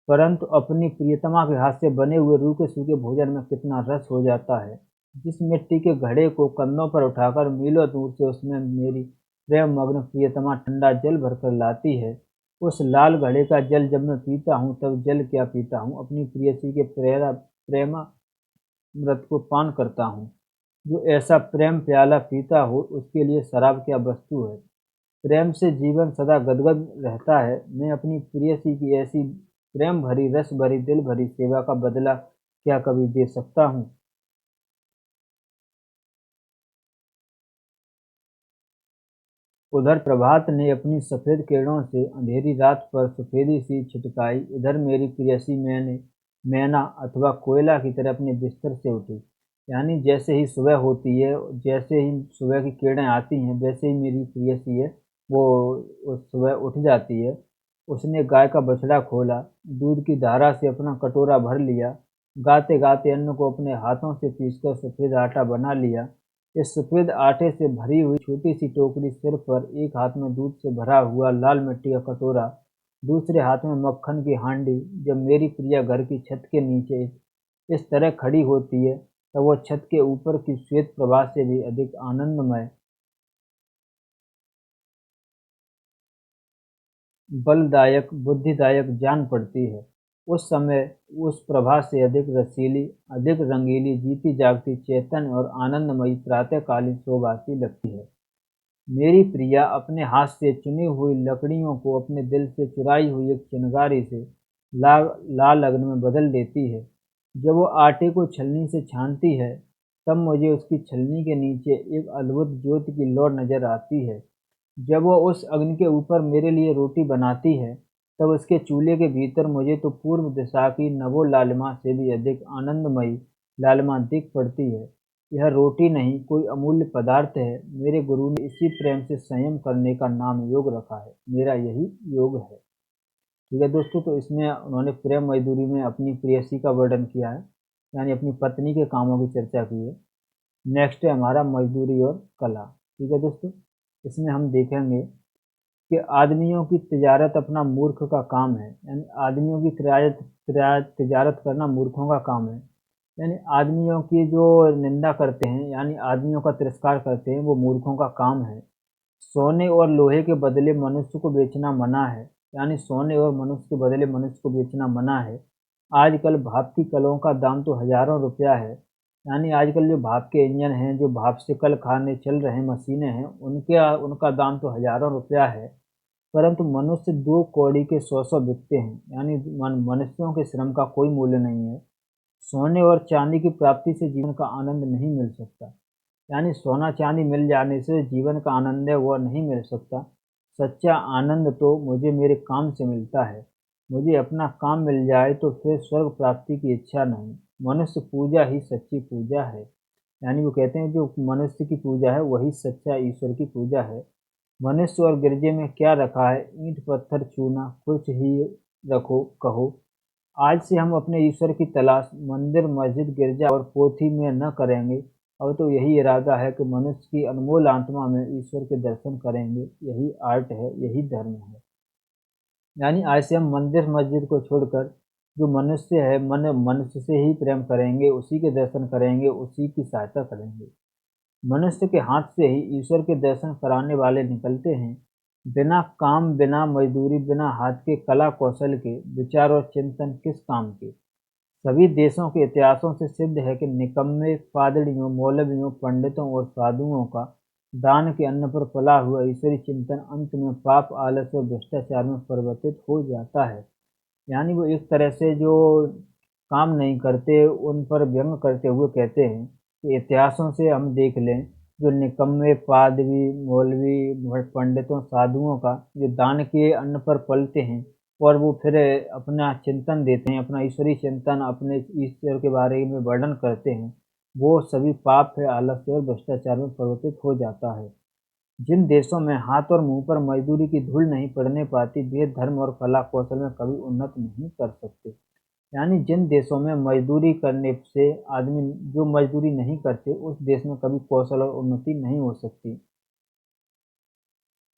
परंतु अपनी प्रियतमा के हाथ से बने हुए रूखे सूखे भोजन में कितना रस हो जाता है। जिस मिट्टी के घड़े को कंधों पर उठाकर मीलों दूर से उसमें मेरी प्रेम मग्न प्रियतमा ठंडा जल भरकर लाती है, उस लाल घड़े का जल जब मैं पीता हूँ तब जल क्या पीता हूँ, अपनी प्रेयसी के प्रेमामृत को पान करता हूँ। जो ऐसा प्रेम प्याला पीता हो उसके लिए शराब क्या वस्तु है। प्रेम से जीवन सदा गदगद रहता है। मैं अपनी प्रेयसी की ऐसी प्रेम भरी रस भरी दिल भरी सेवा का बदला क्या कभी दे सकता हूँ। उधर प्रभात ने अपनी सफ़ेद किरणों से अंधेरी रात पर सफ़ेदी सी छिटकाई। इधर मेरी प्रेयसी मैना अथवा कोयला की तरह अपने बिस्तर से उठी। यानी जैसे ही सुबह होती है, जैसे ही सुबह की किरणें आती हैं, वैसे ही मेरी प्रेयसी है वो उस सुबह उठ जाती है। उसने गाय का बछड़ा खोला, दूध की धारा से अपना कटोरा भर लिया, गाते गाते अन्न को अपने हाथों से पीसकर सफ़ेद आटा बना लिया। इस सफ़ेद आटे से भरी हुई छोटी-सी टोकरी सिर पर, एक हाथ में दूध से भरा हुआ लाल मिट्टी का कटोरा, दूसरे हाथ में मक्खन की हांडी। जब मेरी प्रिया घर की छत के नीचे इस तरह खड़ी होती है, तब वह छत के ऊपर की श्वेत प्रभा से भी अधिक आनंदमय, बलदायक, बुद्धिदायक जान पड़ती है। उस समय उस प्रभा से अधिक रसीली, अधिक रंगीली, जीती जागती, चेतन और आनंदमयी प्रातःकालीन शोभा सी लगती है। मेरी प्रिया अपने हाथ से चुनी हुई लकड़ियों को अपने दिल से चुराई हुई एक चिनगारी से लाल अग्नि में बदल देती है। जब वो आटे को छलनी से छानती है, तब मुझे उसकी छलनी के नीचे एक अद्भुत ज्योति की लौ नजर आती है। जब वो उस अग्नि के ऊपर मेरे लिए रोटी बनाती है, तब उसके चूल्हे के भीतर मुझे तो पूर्व दिशा की नभो लालिमा से भी अधिक आनंदमयी लालिमा दिख पड़ती है। यह रोटी नहीं, कोई अमूल्य पदार्थ है। मेरे गुरु ने इसी प्रेम से संयम करने का नाम योग रखा है। मेरा यही योग है। ठीक है दोस्तों, तो इसमें उन्होंने प्रेम मजदूरी में अपनी प्रेयसी का वर्णन किया है, यानी अपनी पत्नी के कामों की चर्चा की है। नेक्स्ट है हमारा मजदूरी और कला। ठीक है दोस्तों, इसमें हम देखेंगे कि आदमियों की तिजारत अपना मूर्ख का काम है, यानी आदमियों की तिजारत करना मूर्खों का काम है। यानी आदमियों की जो निंदा करते हैं, यानी आदमियों का तिरस्कार करते हैं, वो मूर्खों का काम है। सोने और लोहे के बदले मनुष्य को बेचना मना है, यानी सोने और मनुष्य के बदले मनुष्य को बेचना मना है। आजकल भाप की कलों का दाम तो हजारों रुपया है, यानी आजकल जो भाप के इंजन हैं, जो भाप से कल खाने चल रहे हैं, मशीनें हैं, उनका दाम तो हजारों रुपया है। परंतु मनुष्य 2 कौड़ी के 100 बिकते हैं, यानी मनुष्यों के श्रम का कोई मूल्य नहीं है। सोने और चांदी की प्राप्ति से जीवन का आनंद नहीं मिल सकता, यानी सोना चांदी मिल जाने से जीवन का आनंद है वह नहीं मिल सकता। सच्चा आनंद तो मुझे मेरे काम से मिलता है। मुझे अपना काम मिल जाए तो फिर स्वर्ग प्राप्ति की इच्छा नहीं। मनुष्य पूजा ही सच्ची पूजा है, यानी वो कहते हैं जो मनुष्य की पूजा है वही सच्चा ईश्वर की पूजा है। मनुष्य और गिरजे में क्या रखा है, ईंट पत्थर चूना कुछ ही रखो कहो। आज से हम अपने ईश्वर की तलाश मंदिर, मस्जिद, गिरजा और पोथी में न करेंगे। अब तो यही इरादा है कि मनुष्य की अनमोल आत्मा में ईश्वर के दर्शन करेंगे। यही आर्ट है, यही धर्म है। यानी आज से हम मंदिर, मस्जिद को छोड़कर जो मनुष्य है, मनुष्य से ही प्रेम करेंगे, उसी के दर्शन करेंगे, उसी की सहायता करेंगे। मनुष्य के हाथ से ही ईश्वर के दर्शन कराने वाले निकलते हैं। बिना काम, बिना मजदूरी, बिना हाथ के कला कौशल के विचार और चिंतन किस काम के। सभी देशों के इतिहासों से सिद्ध है कि निकम्मे पादरियों, मौलवियों, पंडितों और साधुओं का दान के अन्न पर पला हुआ ईश्वरी चिंतन अंत में पाप, आलस्य और भ्रष्टाचार में परिवर्तित हो जाता है। यानी वो एक तरह से जो काम नहीं करते, उन पर व्यंग करते हुए कहते हैं कि इतिहासों से हम देख लें, जो निकम्मे पादरी, मौलवी, पंडितों, साधुओं का जो दान के अन्न पर पलते हैं और वो फिर अपना चिंतन देते हैं, अपना ईश्वरी चिंतन, अपने ईश्वर के बारे में वर्णन करते हैं, वो सभी पाप है, आलस्य और भ्रष्टाचार में परिवर्तित हो जाता है। जिन देशों में हाथ और मुंह पर मजदूरी की धूल नहीं पड़ने पाती, वे धर्म और कला कौशल में कभी उन्नत नहीं कर सकते। यानी जिन देशों में मजदूरी करने से आदमी जो मजदूरी नहीं करते, उस देश में कभी कौशल और उन्नति नहीं हो सकती।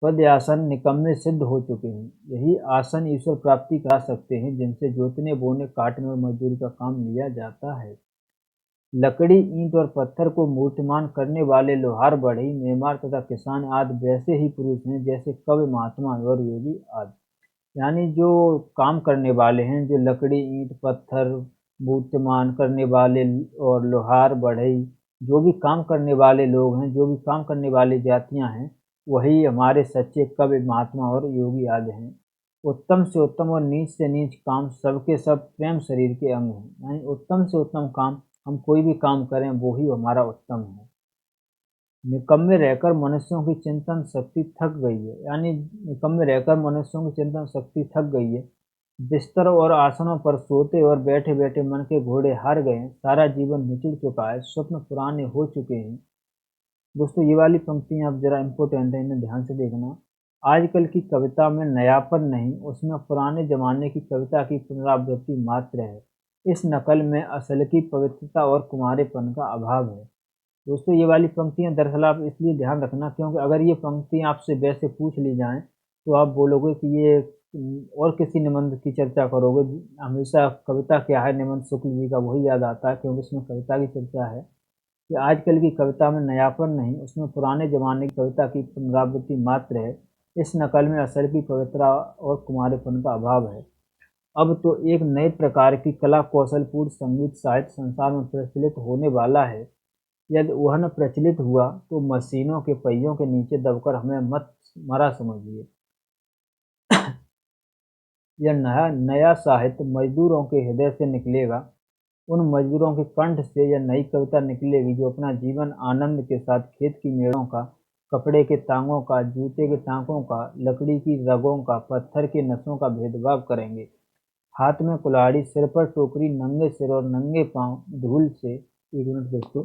पद आसन निकम्मे सिद्ध हो चुके हैं। यही आसन ईश्वर प्राप्ति करा सकते हैं, जिनसे जोतने, बोने, काटने और मजदूरी का काम लिया जाता है। लकड़ी, ईंट और पत्थर को मूर्तिमान करने वाले लोहार, बढ़ई, मेमार तथा किसान आदि वैसे ही पुरुष हैं जैसे कवि, महात्मा और योगी आदि। यानी जो काम करने वाले हैं, जो लकड़ी, ईंट, पत्थर मूर्तिमान करने वाले और लोहार, बढ़ई, जो भी काम करने वाले लोग हैं, जो भी काम करने वाली जातियां हैं, वही हमारे सच्चे कवि, महात्मा और योगी आदि हैं। उत्तम से उत्तम और नीच से नीच काम सबके सब प्रेम शरीर के अंग हैं। यानी उत्तम से उत्तम काम, हम कोई भी काम करें वो ही हमारा उत्तम है। निकम्मे रहकर मनुष्यों की चिंतन शक्ति थक गई है, यानी निकम्मे रहकर मनुष्यों की चिंतन शक्ति थक गई है। बिस्तर और आसनों पर सोते और बैठे बैठे मन के घोड़े हार गए हैं। सारा जीवन निचुड़ चुका है, स्वप्न पुराने हो चुके हैं। दोस्तों ये वाली पंक्तियां अब जरा इम्पोर्टेंट है, इन्हें ध्यान से देखना। आजकल की कविता में नयापन नहीं, उसमें पुराने जमाने की कविता की पुनरावृत्ति मात्र है। इस नकल में असल की पवित्रता और कुमारेपन का अभाव है। दोस्तों ये वाली पंक्तियाँ दरअसल आप इसलिए ध्यान रखना, क्योंकि अगर ये पंक्तियाँ आपसे वैसे पूछ ली जाएँ, तो आप बोलोगे कि ये और किसी निबंध की चर्चा करोगे। हमेशा कविता क्या है, निबंध शुक्ल जी का वही याद आता है, क्योंकि इसमें कविता की चर्चा है कि आजकल की कविता में नयापन नहीं, उसमें पुराने ज़माने की कविता की पुनरावृत्ति मात्र है। इस नकल में असल की पवित्रता और कुमारेपन का अभाव है। अब तो एक नए प्रकार की कला कौशलपूर्ण संगीत साहित्य संसार में प्रचलित होने वाला है। यदि वह न प्रचलित हुआ तो मशीनों के पहियों के नीचे दबकर हमें मत मरा समझिए। यह नया नया साहित्य मजदूरों के हृदय से निकलेगा। उन मजदूरों के कंठ से यह नई कविता निकलेगी जो अपना जीवन आनंद के साथ खेत की मेड़ों का, कपड़े के तांगों का, जूते के टांकों का, लकड़ी की रगों का, पत्थर के नसों का भेदभाव करेंगे। हाथ में कुल्हाड़ी, सिर पर टोकरी, नंगे सिर और नंगे पांव धूल से। एक मिनट दोस्तों।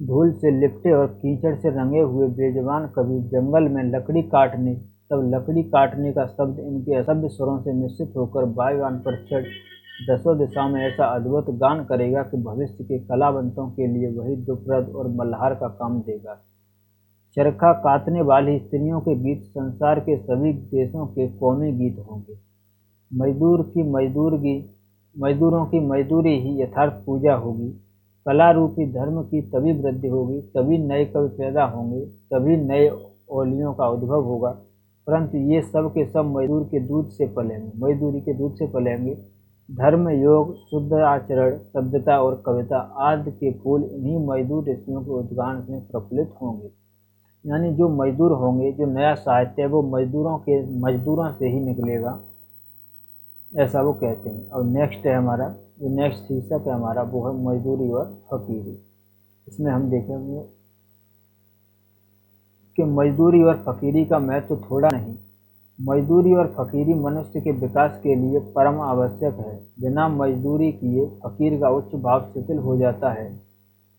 धूल से लिपटे और कीचड़ से रंगे हुए बेजुबान कवि जंगल में लकड़ी काटने, तब लकड़ी काटने का शब्द इनके असभ्य स्वरों से मिश्रित होकर वायुयान पर चढ़ दसों दिशाओं में ऐसा अद्भुत गान करेगा कि भविष्य के कलावंतों के लिए वही दुर्प्रद और मल्हार का काम देगा। चरखा कातने वाली स्त्रियों के गीत संसार के सभी देशों के कौमी गीत होंगे। मजदूर की मजदूरगी मजदूरों की मजदूरी ही यथार्थ पूजा होगी। कला रूपी धर्म की तभी वृद्धि होगी, तभी नए कवि पैदा होंगे, तभी नए ओलियों का उद्भव होगा। परंतु ये सब के सब मजदूरी के दूध से पलेंगे। धर्म, योग, शुद्ध आचरण, सभ्यता और कविता आदि के फूल इन्हीं मजदूर ऋषियों के उद्गान में प्रफुल्लित होंगे। यानी जो मजदूर होंगे, जो नया साहित्य है वो मजदूरों से ही निकलेगा, ऐसा वो कहते हैं। और नेक्स्ट है हमारा, जो नेक्स्ट शीर्षक है हमारा वो है मजदूरी और फकीरी। इसमें हम देखेंगे कि मजदूरी और फकीरी का महत्व थोड़ा नहीं। मजदूरी और फकीरी मनुष्य के विकास के लिए परम आवश्यक है। बिना मजदूरी किए फकीर का उच्च भाव शिथिल हो जाता है।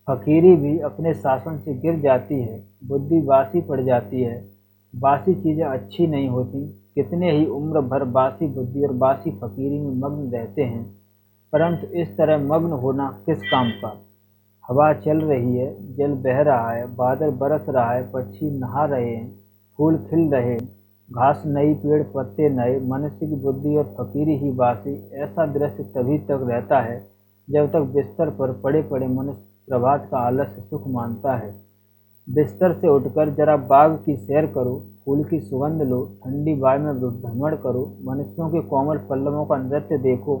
फकीरी भी अपने शासन से गिर जाती है, बुद्धि बासी पड़ जाती है। बासी चीज़ें अच्छी नहीं होती। कितने ही उम्र भर बासी बुद्धि और बासी फकीरी में मग्न रहते हैं, परंतु इस तरह मग्न होना किस काम का। हवा चल रही है, जल बह रहा है, बादल बरस रहा है, पक्षी नहा रहे हैं, फूल खिल रहे हैं, घास नई, पेड़ पत्ते नए, मनुष्य की बुद्धि और फकीरी ही बासी। ऐसा दृश्य तभी तक रहता है जब तक बिस्तर पर पड़े पड़े मनुष्य प्रभात का आलस्य सुख मानता है। बिस्तर से उठकर जरा बाग की सैर करो, फूल की सुगंध लो, ठंडी वायु में भ्रमण करो, मनुष्यों के कोमल पल्लवों का नृत्य देखो,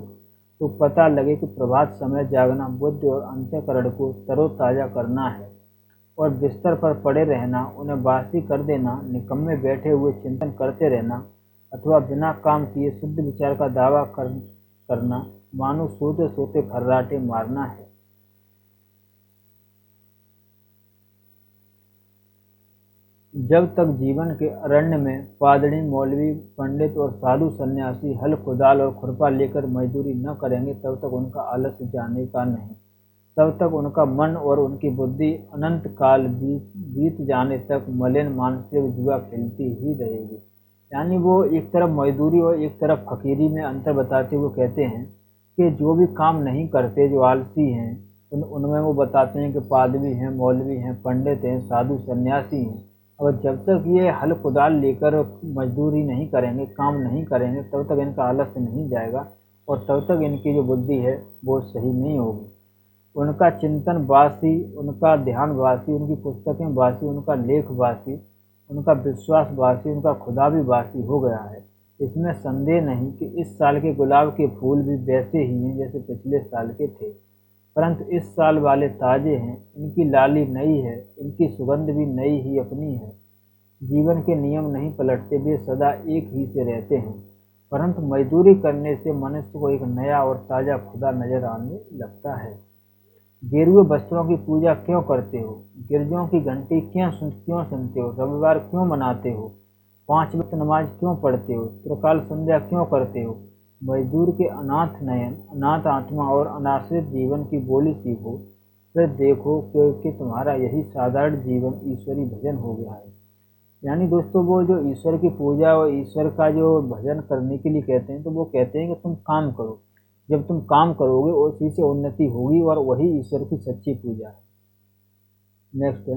तो पता लगे कि प्रभात समय जागना बुद्धि और अंतःकरण को तरोताजा करना है, और बिस्तर पर पड़े रहना, उन्हें बासी कर देना, निकम्मे बैठे हुए चिंतन करते रहना, अथवा बिना काम किए शुद्ध विचार का दावा करना, मानो सोते सोते खर्राटे मारना है। जब तक जीवन के अरण्य में पादरी, मौलवी, पंडित और साधु सन्यासी हल, कुदाल और खुरपा लेकर मजदूरी न करेंगे, तब तक उनका आलस्य जाने का नहीं। तब तक उनका मन और उनकी बुद्धि अनंत काल बीत जाने तक मलिन मानसिक जुआ खेलती ही रहेगी। यानी वो एक तरफ मजदूरी और एक तरफ फकीरी में अंतर बताते हुए कहते हैं कि जो भी काम नहीं करते, जो आलसी हैं, उनमें वो बताते हैं कि पादरी हैं, मौलवी हैं, पंडित हैं, साधु सन्यासी हैं। और जब तक ये हल कुदाल लेकर मजदूरी नहीं करेंगे, काम नहीं करेंगे, तब तक इनका आलस्य नहीं जाएगा और तब तक इनकी जो बुद्धि है वो सही नहीं होगी। उनका चिंतन बासी, उनका ध्यान बासी, उनकी पुस्तकें बासी, उनका लेख बासी, उनका विश्वास बासी, उनका खुदा भी बासी हो गया है। इसमें संदेह नहीं कि इस साल के गुलाब के फूल भी वैसे ही हैं जैसे पिछले साल के थे, परंतु इस साल वाले ताजे हैं, इनकी लाली नई है, इनकी सुगंध भी नई ही अपनी है। जीवन के नियम नहीं पलटते, वे सदा एक ही से रहते हैं, परंतु मजदूरी करने से मनुष्य को एक नया और ताज़ा खुदा नजर आने लगता है। गेरुए वस्त्रों की पूजा क्यों करते हो? गिरजों की घंटी क्यों सुनते हो? रविवार क्यों मनाते हो? 5 वक्त नमाज क्यों पढ़ते हो? त्रिकाल संध्या क्यों करते हो? मजदूर के अनाथ नयन, अनाथ आत्मा और अनाश्रित जीवन की बोली सीखो, फिर देखो कि तुम्हारा यही साधारण जीवन ईश्वरी भजन हो गया है। यानी दोस्तों वो जो ईश्वर की पूजा और ईश्वर का जो भजन करने के लिए कहते हैं, तो वो कहते हैं कि तुम काम करो। जब तुम काम करोगे उसी से उन्नति होगी और वही ईश्वर की सच्ची पूजा है। नेक्स्ट है,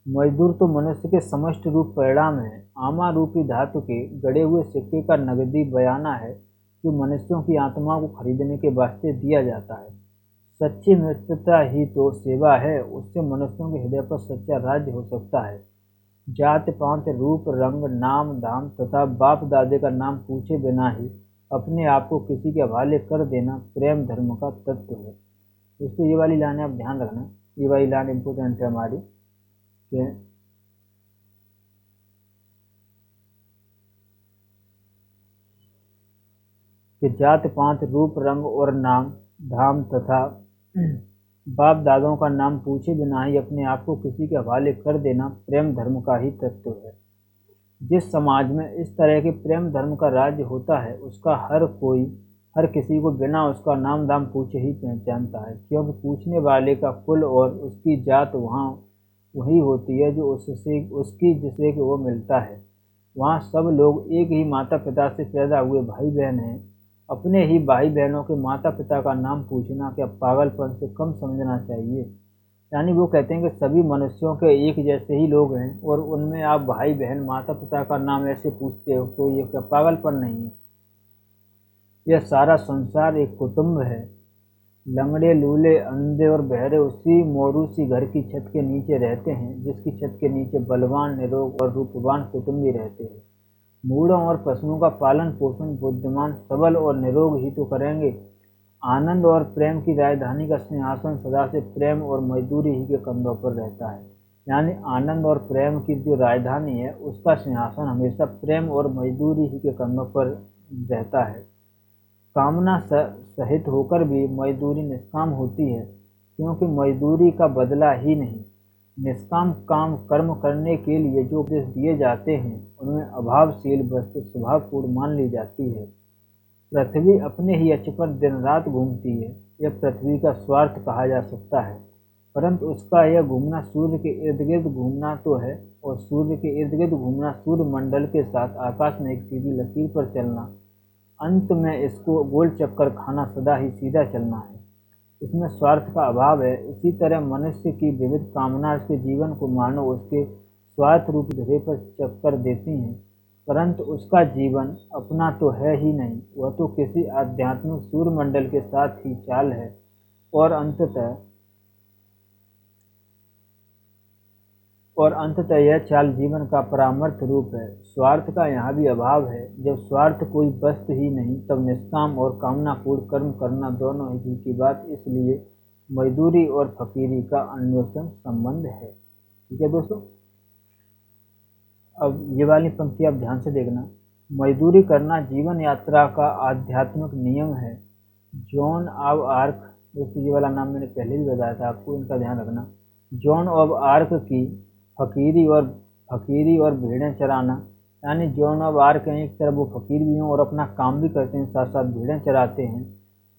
मजदूर तो मनुष्य के समष्टि रूप परिणाम है। आमा रूपी धातु के गड़े हुए सिक्के का नगदी बयाना है जो मनुष्यों की आत्मा को खरीदने के वास्ते दिया जाता है। सच्ची मित्रता ही तो सेवा है, उससे मनुष्यों के हृदय पर सच्चा राज्य हो सकता है। जात पात रूप रंग नाम धाम तथा बाप दादे का नाम पूछे बिना ही अपने आप को किसी के हवाले कर देना प्रेम धर्म का तत्व है। दोस्तों ये वाली लाइन आप ध्यान रखना, ये वाली लाइन इम्पोर्टेंट है हमारी कि जात पात रूप रंग और नाम धाम तथा बाप दादों का नाम पूछे बिना ही अपने आप को किसी के हवाले कर देना प्रेम धर्म का ही तत्व है। जिस समाज में इस तरह के प्रेम धर्म का राज्य होता है उसका हर किसी को बिना उसका नाम धाम पूछे ही पहचानता है, क्योंकि पूछने वाले का कुल और उसकी जात वहाँ वही होती है जो उसकी जिससे कि वो मिलता है। वहाँ सब लोग एक ही माता पिता से पैदा हुए भाई बहन हैं। अपने ही भाई बहनों के माता पिता का नाम पूछना क्या पागलपन से कम समझना चाहिए। यानी वो कहते हैं कि सभी मनुष्यों के एक जैसे ही लोग हैं और उनमें आप भाई बहन माता पिता का नाम ऐसे पूछते हो तो ये क्या पागलपन नहीं है। यह सारा संसार एक कुटुंब है। लंगड़े लूले अंधे और बहरे उसी मोरूसी घर की छत के नीचे रहते हैं जिसकी छत के नीचे बलवान निरोग और रूपवान कुटुंबी रहते हैं। मूढ़ों और पशुओं का पालन पोषण बुद्धिमान सबल और निरोग ही तो करेंगे। आनंद और प्रेम की राजधानी का सिंहासन सदा से प्रेम और मजदूरी ही के कंधों पर रहता है। यानी आनंद और प्रेम की जो राजधानी है उसका सिंहासन हमेशा प्रेम और मजदूरी ही के कंधों पर रहता है। कामना सहित होकर भी मजदूरी निष्काम होती है, क्योंकि मजदूरी का बदला ही नहीं। निष्काम काम कर्म करने के लिए जो उपदेश दिए जाते हैं उनमें अभावशील वस्तु स्वभावपूर्ण मान ली जाती है। पृथ्वी अपने ही अक्ष पर दिन रात घूमती है, यह पृथ्वी का स्वार्थ कहा जा सकता है, परंतु उसका यह घूमना सूर्य के इर्द गिर्द घूमना तो है, और सूर्य के इर्द गिर्द घूमना सूर्य मंडल के साथ आकाश में एक सीधी लकीर पर चलना, अंत में इसको गोल चक्कर खाना सदा ही सीधा चलना है। इसमें स्वार्थ का अभाव है। इसी तरह मनुष्य की विविध कामना उसके जीवन को मानो उसके स्वार्थ रूप धुरे पर चक्कर देती हैं, परंतु उसका जीवन अपना तो है ही नहीं, वह तो किसी आध्यात्मिक सूर्यमंडल के साथ ही चाल है। और अंततः यह चाल जीवन का परामर्थ रूप है। स्वार्थ का यहाँ भी अभाव है। जब स्वार्थ कोई वस्तु ही नहीं तब निष्काम और कामनापूर्ण कर्म करना दोनों ही की बात, इसलिए मजदूरी और फकीरी का अन्योन्य संबंध है। ठीक है दोस्तों, अब ये वाली पंक्ति आप ध्यान से देखना। मजदूरी करना जीवन यात्रा का आध्यात्मिक नियम है। जॉन ऑफ आर्क, दोस्तों ये वाला नाम मैंने पहले भी बताया था आपको, इनका ध्यान रखना। जॉन ऑफ आर्क की फकीरी और भेड़ें चराना, यानी जॉन ऑफ आर्क हैं, एक तरफ वो फकीर भी हैं और अपना काम भी करते हैं, साथ साथ भेड़ें चराते हैं।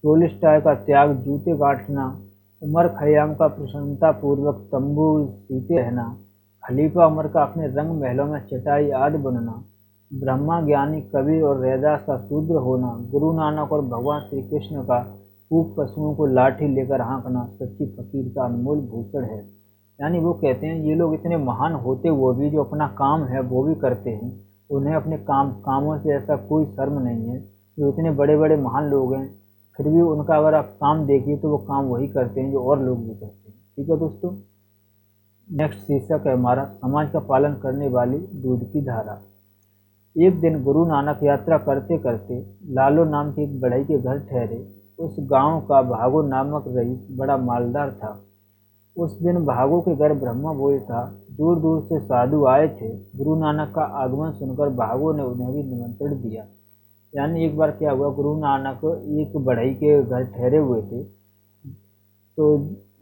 टोल्स्टॉय का त्याग जूते गांठना, उमर खयाम का प्रसन्नतापूर्वक तंबू सीते रहना, खलीफा उमर का अपने रंग महलों में चटाई आदि बनना, ब्रह्मा ज्ञानी कबीर और रैदास का शूद्र होना, गुरु नानक और भगवान श्री कृष्ण का ऊप पशुओं को लाठी लेकर हाँकना सच्ची फकीर का अनमोल भूषण है। यानी वो कहते हैं ये लोग इतने महान होते हुए भी जो अपना काम है वो भी करते हैं, उन्हें अपने कामों से ऐसा कोई शर्म नहीं है। जो इतने बड़े बड़े महान लोग हैं फिर भी उनका अगर आप काम देखिए तो वो काम वही करते हैं जो और लोग भी करते हैं। ठीक है दोस्तों, नेक्स्ट शीर्षक है हमारा समाज का पालन करने वाली दूध की धारा। एक दिन गुरु नानक यात्रा करते करते लालो नाम के एक बढ़ई के घर ठहरे। उस गांव का भागो नामक रईस बड़ा मालदार था। उस दिन भागो के घर ब्रह्म भोज था। दूर दूर से साधु आए थे। गुरु नानक का आगमन सुनकर भागो ने उन्हें भी निमंत्रण दिया। यानी एक बार क्या हुआ, गुरु नानक एक बढ़ई के घर ठहरे हुए थे। तो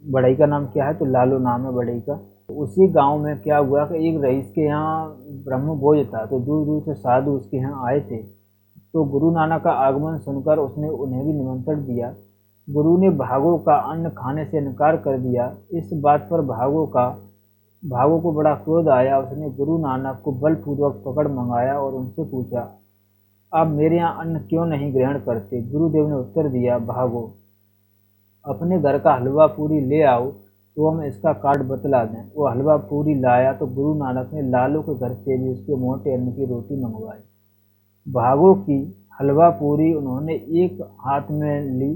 बढ़ई का नाम क्या है, तो लालू नाम है बढ़ई का। तो उसी गांव में क्या हुआ कि एक रईस के यहाँ ब्रह्म भोज था, तो दूर दूर से साधु उसके यहाँ आए थे। तो गुरु नानक का आगमन सुनकर उसने उन्हें भी निमंत्रण दिया। गुरु ने भागो का अन्न खाने से इनकार कर दिया। इस बात पर भागो को बड़ा क्रोध आया। उसने गुरु नानक को बलपूर्वक पकड़ मंगाया और उनसे पूछा, आप मेरे यहाँ अन्न क्यों नहीं ग्रहण करते। गुरुदेव ने उत्तर दिया, भागो अपने घर का हलवा पूरी ले आओ तो हम इसका कार्ड बतला दें। वो हलवा पूरी लाया तो गुरु नानक ने लालू के घर से भी उसके मोटे अन्न की रोटी मंगवाई। भागो की हलवा पूरी उन्होंने एक हाथ में ली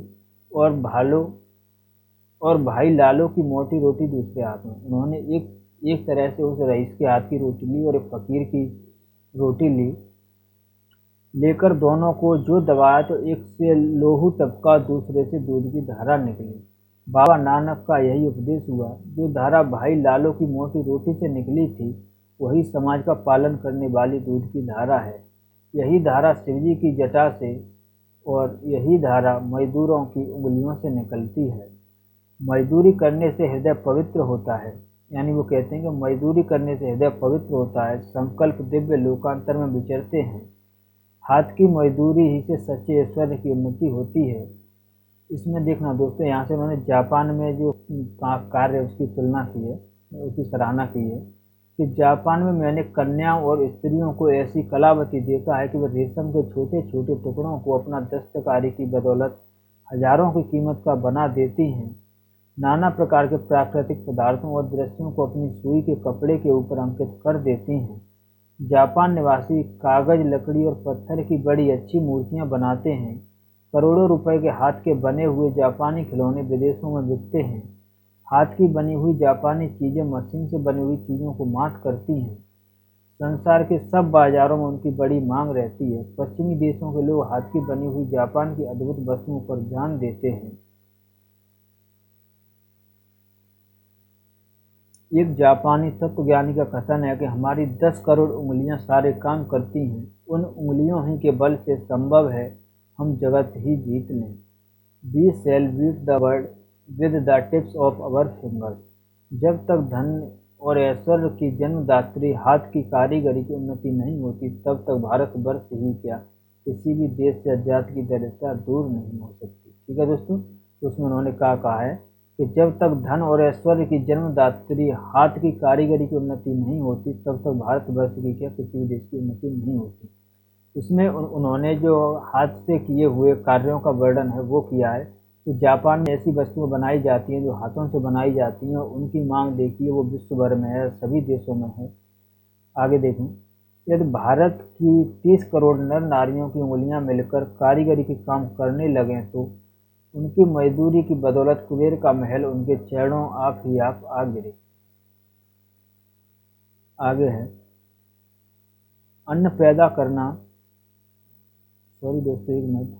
और और भाई लालो की मोटी रोटी दूसरे हाथ में। उन्होंने एक तरह से उस रईस के हाथ की रोटी ली और एक फकीर की रोटी ली, लेकर दोनों को जो दबाया तो एक से लोहू टपका, दूसरे से दूध की धारा निकली। बाबा नानक का यही उपदेश हुआ, जो धारा भाई लालो की मोटी रोटी से निकली थी, वही समाज का पालन करने वाली दूध की धारा है। यही धारा शिवजी की जटा से और यही धारा मजदूरों की उंगलियों से निकलती है। मजदूरी करने से हृदय पवित्र होता है, यानी वो कहते हैं कि मजदूरी करने से हृदय पवित्र होता है, संकल्प दिव्य लोकांतर में विचरते हैं। हाथ की मजदूरी ही से सच्चे ऐश्वर्य की उन्नति होती है। इसमें देखना दोस्तों, यहाँ से उन्होंने जापान में जो कार्य है उसकी तुलना की है, उसकी सराहना की है कि जापान में मैंने कन्याओं और स्त्रियों को ऐसी कलावती देखा है कि वे रेशम के छोटे छोटे टुकड़ों को अपना दस्तकारी की बदौलत हजारों की कीमत का बना देती हैं। नाना प्रकार के प्राकृतिक पदार्थों और दृश्यों को अपनी सुई के कपड़े के ऊपर अंकित कर देती हैं। जापान निवासी कागज, लकड़ी और पत्थर की बड़ी अच्छी मूर्तियां बनाते हैं। करोड़ों रुपए के हाथ के बने हुए जापानी खिलौने विदेशों में बिकते हैं। हाथ की बनी हुई जापानी चीजें मशीन से बनी हुई चीजों को मात करती हैं। संसार के सब बाजारों में उनकी बड़ी मांग रहती है। पश्चिमी देशों के लोग हाथ की बनी हुई जापान की अद्भुत वस्तुओं पर ध्यान देते हैं। एक जापानी तत्वज्ञानी का कथन है कि हमारी 10 करोड़ उंगलियां सारे काम करती हैं, उन उंगलियों ही के बल से संभव है हम जगत ही जीत लें। We shall beat the world with the tips of our fingers. जब तक धन और ऐश्वर्य की जन्मदात्री हाथ की कारीगरी की उन्नति नहीं होती, तब तक भारतवर्ष ही क्या, किसी भी देश या जाति की दरिद्रता दूर नहीं हो सकती। ठीक है दोस्तों, तो उसमें उन्होंने कहा है कि जब तक धन और ऐश्वर्य की जन्मदात्री हाथ की कारीगरी की उन्नति नहीं होती, तब तक भारतवर्ष की क्या, किसी भी देश की उन्नति नहीं होती। इसमें उन्होंने जो हाथ से किए हुए कार्यों का वर्णन है वो किया है कि जापान में ऐसी वस्तुएं बनाई जाती हैं जो हाथों से बनाई जाती हैं, और उनकी मांग देखिए वो विश्व भर में है, सभी देशों में है। आगे देखें, यदि भारत की 30 करोड़ नर नारियों की उंगलियां मिलकर कारीगरी के काम करने लगें तो उनकी मजदूरी की बदौलत कुबेर का महल उनके चरणों आप ही आप आ गिरे। आगे है, अन्न पैदा करना, सॉरी दोस्तों एक मिनट,